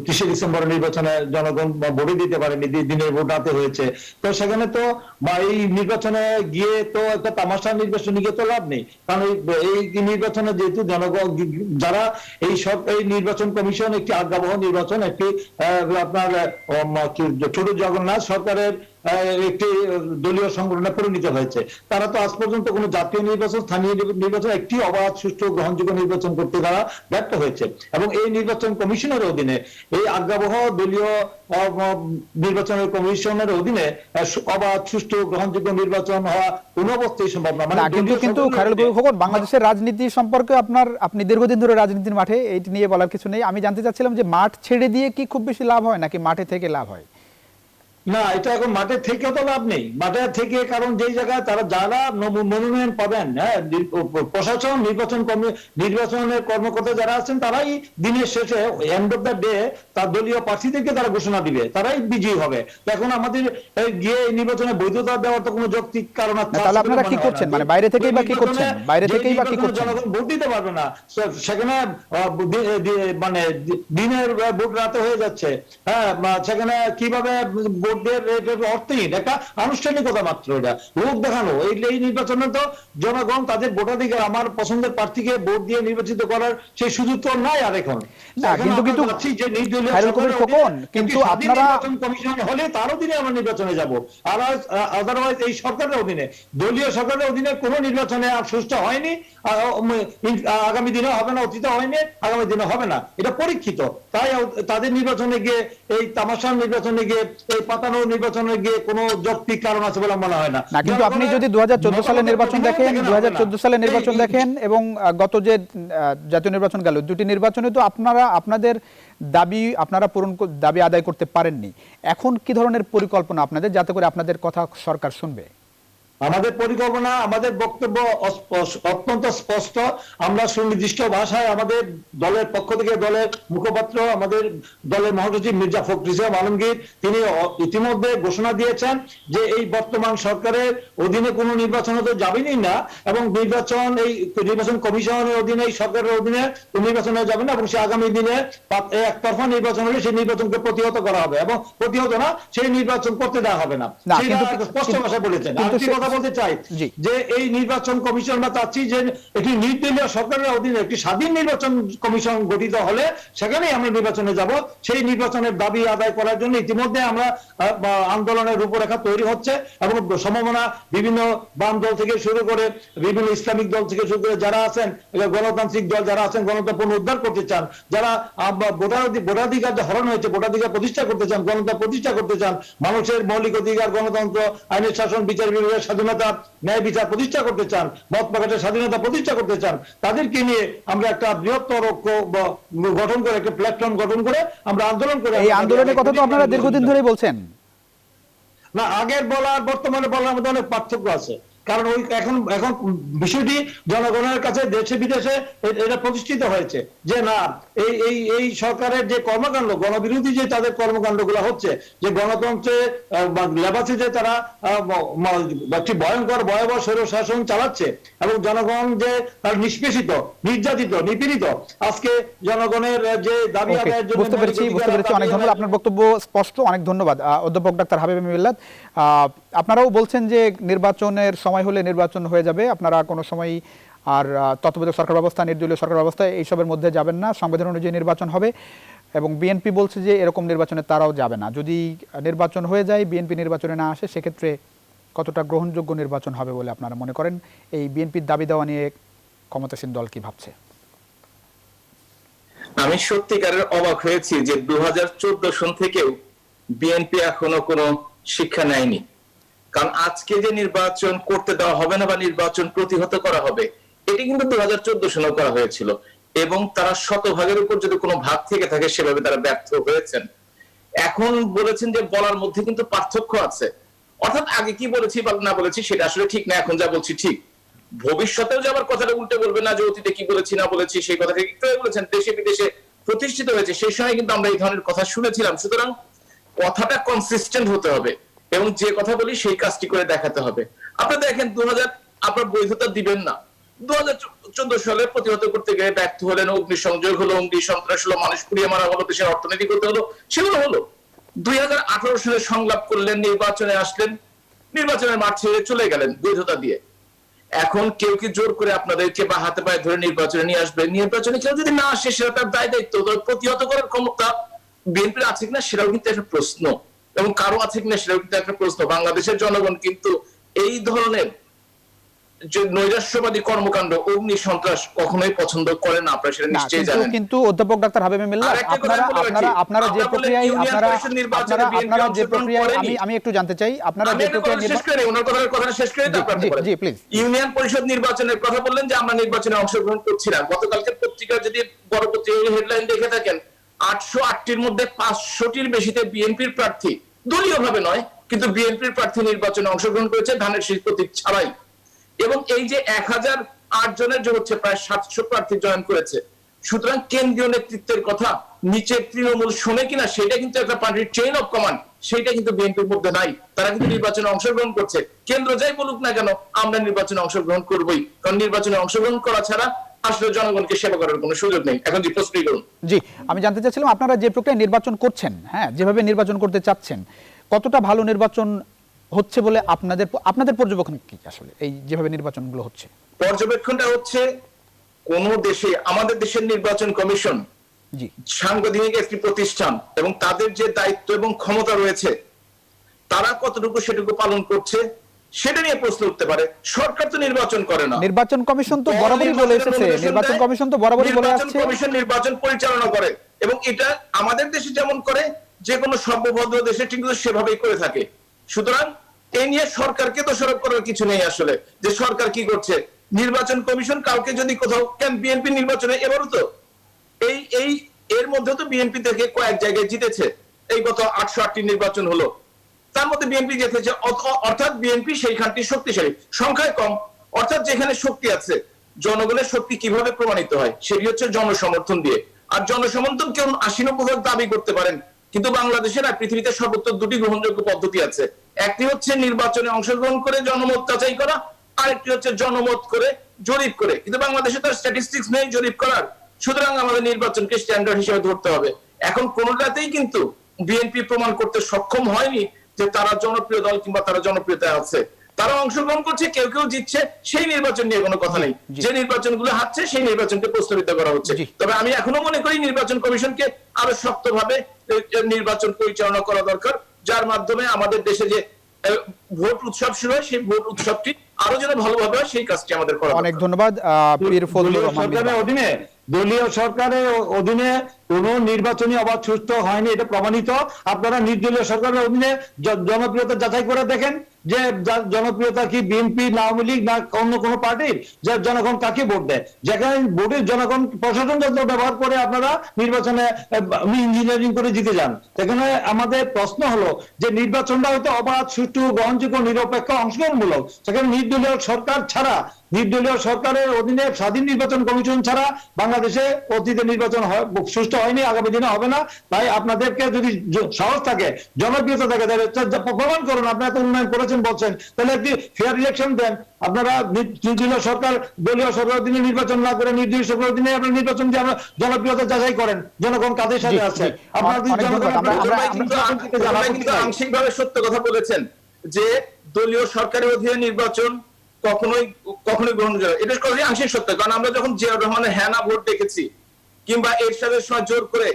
30 ডিসেম্বরের নির্বাচনে জনগণ ভোটে দিতে পারেনি, দিনের ভোট রাতে হয়েছে। তো সেখানে তো বা এই নির্বাচনে গিয়ে তো একটা তামাশা নির্বাচনে গিয়ে তো লাভ নেই, কারণ এই নির্বাচনে যেহেতু জনগণ যারা এই নির্বাচন কমিশন একটি আজ্ঞাবহ নির্বাচন, একটি আপনার ছোট জগন্নাথ সরকারের একটি দলীয় সংগঠনে পরিণত হয়েছে। তারা তো আজ পর্যন্ত কোনো জাতীয় নির্বাচন, স্থানীয় নির্বাচন, একটি অবাধ, সুষ্ঠু, গ্রহণযোগ্য নির্বাচন করতে তারা ব্যর্থ হয়েছে। এবং এই নির্বাচন কমিশনের অধীনে, এই আজ্ঞাবহ দলীয় নির্বাচনের কমিশনের অধীনে অবাধ, সুষ্ঠু, গ্রহণযোগ্য নির্বাচন হওয়া কোনো অবস্থায় সম্ভব না। মানে কিন্তু খায়রুল কবির খোকন, বাংলাদেশের রাজনীতি সম্পর্কে আপনি দীর্ঘদিন ধরে রাজনীতির মাঠে, এইটি নিয়ে বলার কিছু নেই। আমি জানতে চাচ্ছিলাম যে মাঠ ছেড়ে দিয়ে কি খুব বেশি লাভ হয় নাকি মাঠে থেকে লাভ হয়? না, এটা এখন মাঠের থেকেও তো লাভ নেই, মাঠের থেকে, কারণ যেই জায়গায় যারা মনোনয়ন পাবেন, হ্যাঁ, প্রশাসন, নির্বাচনের কর্মকর্তা যারা আছেন, তারাই দিনের শেষে এন্ড অফ দ্য ডে তার দলীয় প্রার্থীদেরকে তারা ঘোষণা দিবে, তারাই বিজয়ী হবে। এখন আমাদের গিয়ে এই নির্বাচনে বৈধতা দেওয়ার তো কোনো যৌক্তিক কারণ আছে? তাহলে আপনারা কি করছেন? মানে বাইরে থেকেই বা কি করছেন? জনগণ ভোট দিতে পারবে না, সেখানে মানে দিনের ভোট রাতে হয়ে যাচ্ছে। হ্যাঁ, সেখানে কিভাবে ভোট অর্থহীন একটা আনুষ্ঠানিকতা মাত্র, এটা লোক দেখানো। এই নির্বাচনে তো জনগণ তাদের ভোটাধিকার, আমার পছন্দের প্রার্থীকে ভোট দিয়ে নির্বাচিত করার সেই সুযোগ তো নাই আর এখন। কিন্তু আপনারা কমিশন হলে তার অধীনে আমরা নির্বাচনে যাব, আর আদারওয়াইজ এই সরকারের অধীনে, দলীয় সরকারের অধীনে কোনো নির্বাচনে সুষ্ঠু হয়নি, আগামী দিনে হবে না, অতীতে হয়নি, আগামী দিনে হবে না, এটা পরীক্ষিত। তাই তাদের নির্বাচনে গিয়ে, এই তামাশার নির্বাচনে গিয়ে, এই পাতানো নির্বাচনে গিয়ে কোনো যৌক্তিক কারণ আছে বলে মনে হয় না। কিন্তু আপনি যদি 2014 সালের নির্বাচন দেখেন, 2014 সালের নির্বাচন দেখেন এবং গত যে জাতীয় নির্বাচন গেল, দুটি নির্বাচনে তো আপনাদের দাবি আদায় করতে পারেননি। এখন কি ধরনের পরিকল্পনা আপনাদের, যাতে করে আপনাদের কথা সরকার শুনবে? আমাদের পরিকল্পনা, আমাদের বক্তব্য অত্যন্ত স্পষ্ট। আমরা সুনির্দিষ্ট ভাষায় আমাদের দলের পক্ষ থেকে, দলের মুখপাত্র, আমাদের দলের মহাসচিব মির্জা ফখরুল ইসলাম আলমগীর, তিনি ইতিমধ্যে ঘোষণা দিয়েছেন যে এই বর্তমান সরকারের অধীনে কোনো নির্বাচন হতে যাবেনই না, এবং নির্বাচন কমিশনের অধীনে, এই সরকারের অধীনে নির্বাচনে যাবে না, এবং সে আগামী দিনে একতরফা নির্বাচন হলে সেই নির্বাচনকে প্রতিহত করা হবে, এবং প্রতিহত না, সেই নির্বাচন করতে দেওয়া হবে না, স্পষ্ট ভাষায় বলেছেন। বলতে চাই যে এই নির্বাচন কমিশন, আমরা চাচ্ছি যে একটি নির্দলীয় সরকারের অধীনে একটি স্বাধীন নির্বাচন কমিশন গঠিত হলে সেখানেই আমরা নির্বাচনে যাব। সেই নির্বাচনের দাবি আদায় করার জন্য ইতিমধ্যে আমরা আন্দোলনের রূপরেখা তৈরি হচ্ছে, এবং সম্ভাবনা বিভিন্ন বাম দল থেকে শুরু করে, বিভিন্ন ইসলামিক দল থেকে শুরু করে যারা আছেন, গণতান্ত্রিক দল যারা আছেন, গণতন্ত্র পুনরুদ্ধার করতে চান, যারা ভোটাধিকার যে হরণ হয়েছে, ভোটাধিকার প্রতিষ্ঠা করতে চান, গণতন্ত্র প্রতিষ্ঠা করতে চান, মানুষের মৌলিক অধিকার, গণতন্ত্র, আইনের শাসন, বিচার বিভাগের স্বাধীনতা, ন্যায় বিচার প্রতিষ্ঠা করতে চান, মত প্রকাশের স্বাধীনতা প্রতিষ্ঠা করতে চান, তাদেরকে নিয়ে আমরা একটা বৃহত্তর গঠন করে, একটা প্ল্যাটফর্ম গঠন করে আমরা আন্দোলন করে। এই আন্দোলনের কথা তো আপনারা দীর্ঘদিন ধরেই বলছেন। না, আগের বলার বর্তমানে বলার মধ্যে অনেক পার্থক্য আছে। কারণ ওই এখন এখন বিষয়টি জনগণের কাছে দেশে বিদেশে এটা প্রতিষ্ঠিত হয়েছে যে না, এই সরকারের যে কর্মকাণ্ড, গণবিরোধী যে তাদের কর্মকাণ্ডগুলো হচ্ছে, যে গণতন্ত্রে লেবাসে যে তারা একটি ভয়ঙ্কর ভয়াবহ স্বৈরশাসন চালাচ্ছে এবং জনগণ যে নিষ্পেষিত, নির্যাতিত, নিপীড়িত, আজকে জনগণের যে দাবি আদায়ের জন্য বুঝতে পেরেছি। অনেক ধন্যবাদ, আপনার বক্তব্য স্পষ্ট, অনেক ধন্যবাদ অধ্যাপক ডাক্তার হাবিব মিল্লাত। আপনারাও বলছেন যে নির্বাচনের সময় হলে নির্বাচন হয়ে যাবে, আপনারা কোনো সময় আর তত্ত্বাবধায়ক সরকার ব্যবস্থা, নির্দলীয় সরকার ব্যবস্থা এইসবের মধ্যে যাবেন না, সংবিধান অনুযায়ী নির্বাচন হবে। এবং বিএনপি বলছে যে এরকম নির্বাচনে তারাও যাবে না। যদি নির্বাচন হয়ে যায়, বিএনপি নির্বাচনে না আসে, সেক্ষেত্রে কতটা গ্রহণযোগ্য নির্বাচন হবে বলে আপনারা মনে করেন? এই বিএনপির দাবি দেওয়া নিয়ে ক্ষমতাসীন দল কি ভাবছে? আমি সত্যিকারের অবাক হয়েছি যে 2014 সন থেকেও বিএনপি এখনো কোনো শিক্ষা নেয়নি। কারণ আজকে যে নির্বাচন করতে দেওয়া হবে না বা নির্বাচন প্রতিহত করা হবে, এটি কিন্তু 2014 সনে করা হয়েছিল এবং তারা শতভাগের উপর যদি কোনো ভাগ থেকে থাকে সেভাবে তারা ব্যর্থ হয়েছেন। এখন বলেছেন যে বলার মধ্যে কিন্তু পার্থক্য আছে, অর্থাৎ আগে কি বলেছি বা না বলেছি সেটা আসলে ঠিক না, এখন যা বলছি ঠিক। ভবিষ্যতেও যে আবার কথাটা উল্টে বলবে না যে অতীতে কি বলেছি না বলেছি সেই কথাটা একটু বলেছেন, দেশে বিদেশে প্রতিষ্ঠিত হয়েছে, সেই সময় কিন্তু আমরা এই ধরনের কথা শুনেছিলাম। সুতরাং কথাটা কনসিস্টেন্ট হতে হবে এবং যে কথা বলি সেই কাজটি করে দেখাতে হবে। আপনারা দেখেন 2000 আপনার বৈধতা দিবেন না, 2014 সালে প্রতিহত করতে গিয়ে ব্যর্থ হলেন, অগ্নিসংযোগ হলো, অগ্নি সন্ত্রাস হলো, মানুষ পুড়িয়ে মারা হলো, দেশের অর্থনীতি করতে হলো, সেগুলো হলো। 2018 সালে সংলাপ করলেন, নির্বাচনে আসলেন, নির্বাচনের মাঠ ছেড়ে চলে গেলেন বৈধতা দিয়ে। এখন কেউ কি জোর করে আপনাদেরকে বা হাতে পায়ে ধরে নির্বাচনে নিয়ে আসবে? নির্বাচনে কেউ যদি না আসে সেটা তার দায় দায়িত্ব, প্রতিহত করার ক্ষমতা বিএনপির আছে কিনা সেটাও কিন্তু একটা প্রশ্ন, এবং কারো আছে কিনা সেটাও কিন্তু একটা প্রশ্ন। বাংলাদেশের জনগণ কিন্তু এই ধরনের যে নৈরাশ্যবাদী কর্মকাণ্ড, অগ্নি সন্ত্রাস কখনোই পছন্দ করে না, আপনারা সেটা নিশ্চয়ই জানেন। কিন্তু অধ্যাপক ডাক্তার হাবিব মিল্লাত, আপনারা যে প্রক্রিয়ায় আমি একটু জানতে চাই, আপনারা যে প্রক্রিয়ায় শেষ করে ওনার কথা শেষ করে জি প্লিজ। ইউনিয়ন পরিষদ নির্বাচনের কথা বললেন যে আমরা নির্বাচনে অংশগ্রহণ করছি না। গতকালকে পত্রিকা যদি বড় পত্রিকার হেডলাইন দেখে থাকেন, 808টির মধ্যে 500টির বেশিতে বিএনপির প্রার্থী, দলীয় ভাবে নয় কিন্তু বিএনপির প্রার্থী নির্বাচনে অংশগ্রহণ করেছে ধানের শীষ প্রতীক ছাড়াই। এবং এই যে 1008 জনের যে হচ্ছে প্রায় 700 প্রার্থী জয়েন করেছে। সুতরাং কেন্দ্রীয় নেতৃত্বের কথা নিচের তৃণমূল শোনে কিনা সেটা কিন্তু একটা পার্টির চেইন অফ কমান্ড, সেটা কিন্তু বিএনপির মধ্যে নাই। তারা কিন্তু নির্বাচনে অংশগ্রহণ করছে, কেন্দ্র যাই বলুক না কেন আমরা নির্বাচনে অংশগ্রহণ করবই, কারণ নির্বাচনে অংশগ্রহণ করা ছাড়া আসলে জনগণকে সেবা করার কোনো সুযোগ নেই। এখন জি প্রশ্ন করুন। জি, আমি জানতে চাচ্ছিলাম আপনারা যে প্রক্রিয়ায় নির্বাচন করছেন, হ্যাঁ, যেভাবে নির্বাচন করতে চাচ্ছেন, কতটা ভালো নির্বাচন হচ্ছে বলে আপনাদের পর্যবেক্ষণ কি? আসলে এই যেভাবে নির্বাচনগুলো হচ্ছে, পর্যবেক্ষণটা হচ্ছে কোন দেশে, আমাদের দেশের নির্বাচন কমিশন জি সাংবিধানিক একটি প্রতিষ্ঠান এবং তাদের যে দায়িত্ব এবং ক্ষমতা রয়েছে তারা কতটুকু সেটুকু পালন করছে সেটা নিয়ে প্রশ্ন উঠতে পারে। সরকার তো নির্বাচন করে না, নির্বাচন কমিশন তো বরাবরই বলে এসেছে, নির্বাচন কমিশন তো বরাবরই বলে আসছে, কমিশন নির্বাচন পরিচালনা করে এবং এটা আমাদের দেশে যেমন করে যে কোনো সভ্যভদ্র দেশে কিন্তু সেভাবেই করে থাকে। সুতরাং এই নিয়ে সরকারকে দোষারোপ করার কিছু নেই আসলে, যে সরকার কি করছে। নির্বাচন কমিশন কাউকে যদি কোথাও, কেন বিএনপি নির্বাচনে এবারও তো এই এর মধ্যে তো বিএনপি থেকে কয়েক জায়গায় জিতেছে, এই গত 808টি নির্বাচন হলো, তার মধ্যে বিএনপি জিতেছে, অর্থাৎ বিএনপি সেইখানটি শক্তিশালী, সংখ্যায় কম, অর্থাৎ যেখানে শক্তি আছে। জনগণের শক্তি কিভাবে প্রমাণিত হয়? সেটি হচ্ছে জনসমর্থন দিয়ে। আর জনসমর্থন কেউ 80-90% দাবি করতে পারেন, কিন্তু বাংলাদেশের আর পৃথিবীতে সর্বোচ্চ দুটি গ্রহণযোগ্য পদ্ধতি আছে। একটি হচ্ছে নির্বাচনে অংশগ্রহণ করে জনমত যাচাই করা, আরেকটি হচ্ছে জনমত করে জরিপ করে, কিন্তু বাংলাদেশে তার স্ট্যাটিস্টিক্স নেই জরিপ করার। সুতরাং আমাদের নির্বাচনকে স্ট্যান্ডার্ড হিসেবে ধরতে হবে। এখন কোনোটাতেই কিন্তু বিএনপি প্রমাণ করতে সক্ষম হয়নি যে তারা জনপ্রিয় দল কিংবা তারা জনপ্রিয়তা আছে। তারা অংশগ্রহণ করছে, কেউ কেউ জিতছে, সেই নির্বাচন নিয়ে কোনো কথা নেই। যে নির্বাচনগুলো হারছে সেই নির্বাচনকে প্রস্তাবিত করা হচ্ছে। তবে আমি এখনো মনে করি নির্বাচন কমিশনকে আরো শক্তভাবে নির্বাচন পরিচালনা করা দরকার, যার মাধ্যমে আমাদের দেশে যে ভোট উৎসব শুরু হয় সেই ভোট উৎসবটি আরো যেন ভালোভাবে হয় সেই কাজটি আমাদের করা। অনেক ধন্যবাদ। পীর ফজলুর রহমান, দলীয় সরকারের অধীনে কোন নির্বাচনী অবাধ সুষ্ঠু হয়নি, এটা প্রমাণিত। আপনারা নির্দলীয় সরকারের অধীনে জনপ্রিয়তা যাচাই করে দেখেন, যে যার জনপ্রিয়তা কি বিএনপি না আওয়ামী লীগ না অন্য কোনো পার্টির, যে জনগণ কাকে ভোট দেয়। যেখানে ভোটের জনগণ প্রশাসন যন্ত্র ব্যবহার করে আপনারা নির্বাচনে ইঞ্জিনিয়ারিং করে জিতে যান, সেখানে আমাদের প্রশ্ন হলো যে নির্বাচনটা হয়তো অবাধ, সুষ্ঠু, গ্রহণযোগ্য, নিরপেক্ষ, অংশগ্রহণমূলক। সেখানে নির্দলীয় সরকার ছাড়া, নির্দলীয় সরকারের অধীনে স্বাধীন নির্বাচন কমিশন ছাড়া বাংলাদেশে অতীতে নির্বাচন সুষ্ঠু হয়নি, আগামী দিনে হবে না। তাই আপনাদেরকে যদি সাহস থাকে, জনপ্রিয়তা থাকে, তাহলে প্রমাণ করুন। আপনারা তো উন্নয়ন করেছেন বলছেন, তাহলে একটি ফেয়ার ইলেকশন দেন। আপনারা নির্দলীয় সরকার, দলীয় সরকার অধীনে নির্বাচন না করে নির্দলীয় সরকার অধীনে আপনারা নির্বাচন দিয়ে আমরা জনপ্রিয়তা যাচাই করেন, জনগণ কাদের সাথে আছে। আপনারা যদি আংশিকভাবে সত্য কথা বলেছেন যে দলীয় সরকারের অধীনে নির্বাচন কখনোই গ্রহণযোগ্য, এটা কখনোই আংশিক সত্য। কারণ আমরা যখন জিয়াউর রহমানের হ্যানা ভোট দেখেছি কিংবা এরশাদের সময় জোর করে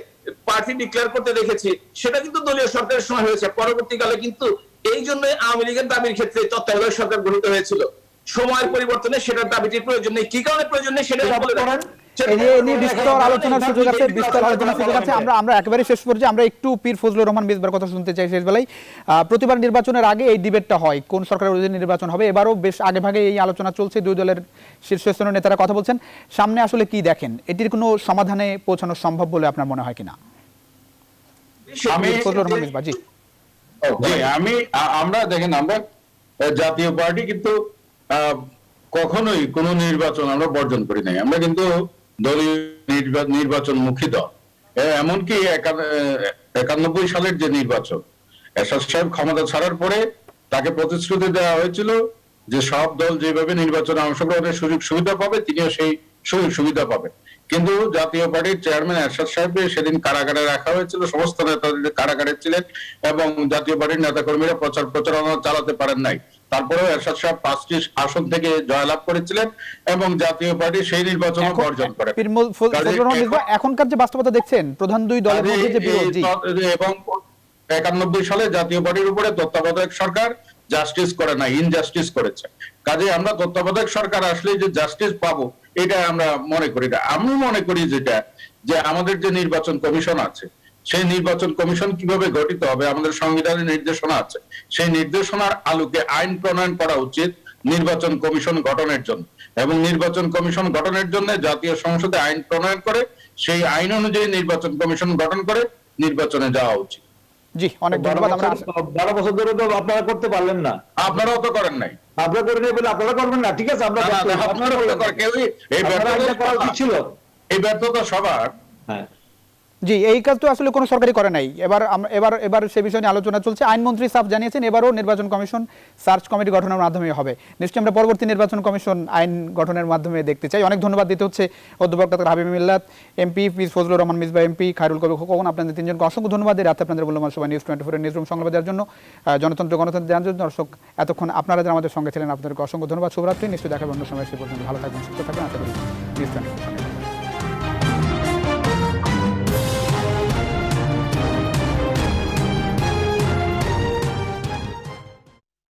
প্রার্থী ডিক্লেয়ার করতে দেখেছি, সেটা কিন্তু দলীয় সরকারের সময় হয়েছে। পরবর্তীকালে কিন্তু এই জন্য আওয়ামী লীগের দাবির ক্ষেত্রে তত্ত্বাবধায়ক সরকার গঠিত হয়েছিল। সময়ের পরিবর্তনে সেটার দাবিটির প্রয়োজন নেই। কি কারণে প্রয়োজন নেই সেটা বলে দেন। আমরা একেবারে শেষ পর্যায়ে আমরা একটু পীর ফজলুর রহমান মিসবার কথা শুনতে চাই শেষ বেলায়। প্রতিবার নির্বাচনের আগে এই ডিবেটটা হয়, কোন সরকারের অধীনে নির্বাচন হবে। এবারও বেশ আগে ভাগে এই আলোচনা চলছে, দুই দলের শীর্ষস্থানীয় নেতারা কথা বলছেন। সামনে আসলে কি দেখেন, এটির কোনো সমাধানে পৌঁছানো সম্ভব বলে আপনার মনে হয় কিনা? ফজলুর রহমান মিসবা। জি, আমরা দেখেন, আমরা জাতীয় পার্টি কিন্তু কখনোই কোন নির্বাচন আমরা বর্জন করি নাই। আমরা কিন্তু দলীয় নির্বাচন মুখী দল। এমনকি 91 সালের যে নির্বাচন, এরশাদ সাহেব ক্ষমতা ছাড়ার পরে তাকে প্রতিশ্রুতি দেওয়া হয়েছিল যে সব দল যেভাবে নির্বাচনে অংশগ্রহণের সুযোগ সুবিধা পাবে, তিনিও সেই সুযোগ সুবিধা পাবেন। কিন্তু জাতীয় পার্টির চেয়ারম্যান এরশাদ সাহেবকে সেদিন কারাগারে রাখা হয়েছিল, সমস্ত নেতাদের কারাগারে ছিলেন এবং জাতীয় পার্টির নেতাকর্মীরা প্রচারণা চালাতে পারেন নাই। তারপরেও এরশাদ সাহেব 5টি আসন থেকে জয়লাভ করেছিলেন এবং জাতীয় পার্টি সেই নির্বাচন বর্জন করে। এখনকার যে বাস্তবতা দেখছেন, প্রধান দুই দলের মধ্যে যে বিরোধ, এবং 91 সালে জাতীয় পার্টির উপরে তত্ত্বাবধায়ক সরকার জাস্টিস করে না, ইনজাস্টিস করেছে। কাজে আমরা তত্ত্বাবধায়ক সরকার আসলে যে জাস্টিস পাবো এটা আমরা মনে করি না। আমি মনে করি যেটা, যে আমাদের যে নির্বাচন কমিশন আছে, সেই নির্বাচন কমিশন কিভাবে গঠিত হবে, আমাদের সংবিধানের নির্দেশনা আছে, সেই নির্দেশনার আলোকে আইন প্রণয়ন করা উচিত নির্বাচন কমিশন গঠনের জন্য। এবং নির্বাচন কমিশন গঠনের জন্য জাতীয় সংসদে আইন প্রণয়ন করে সেই আইন অনুযায়ী নির্বাচন কমিশন গঠন করে নির্বাচনে যাওয়া উচিত। জি, অনেক ধন্যবাদ। 12 বছর ধরে তো আপনারা করতে পারলেন না, আপনারাও তো করেন নাই। আপনারা করে নেই বলে আপনারা করবেন না, ঠিক আছে। এই ব্যর্থতা সবার। হ্যাঁ, জি, এই কাজ তো আসলে কোনো সরকারই করে নাই। এবার সে বিষয়ে নিয়ে আলোচনা চলছে। আইনমন্ত্রী সাফ জানিয়েছেন এবারও নির্বাচন কমিশন সার্চ কমিটি গঠনের মাধ্যমে হবে। নিশ্চয়ই আমরা পরবর্তী নির্বাচন কমিশন আইন গঠনের মাধ্যমে দেখতে চাই। অনেক ধন্যবাদ দিতে হচ্ছে অধ্যাপক ডক্টর হাবিব মিল্লাত এমপি, পীর ফজলুর রহমান মিসবা এমপি, খায়রুল কবির খোকন, আপনাদের তিনজনকে অসংখ্য ধন্যবাদ। রাতে আপনাদের মূল্যবান সময় নিউজ 24 এর নিউজরুম সংবাদ দেওয়ার জন্য, গণতন্ত্র জানার জন্য। দর্শক, এতক্ষণ আপনারা যারা আমাদের সঙ্গে ছিলেন আপনাদেরকে অসংখ্য ধন্যবাদ। শুভরাত্রি। নিশ্চয়ই দেখাবেন অন্য সময়। সে পর্যন্ত ভালো থাকবেন, সুস্থ থাকবেন। আশা করি নিউজ 24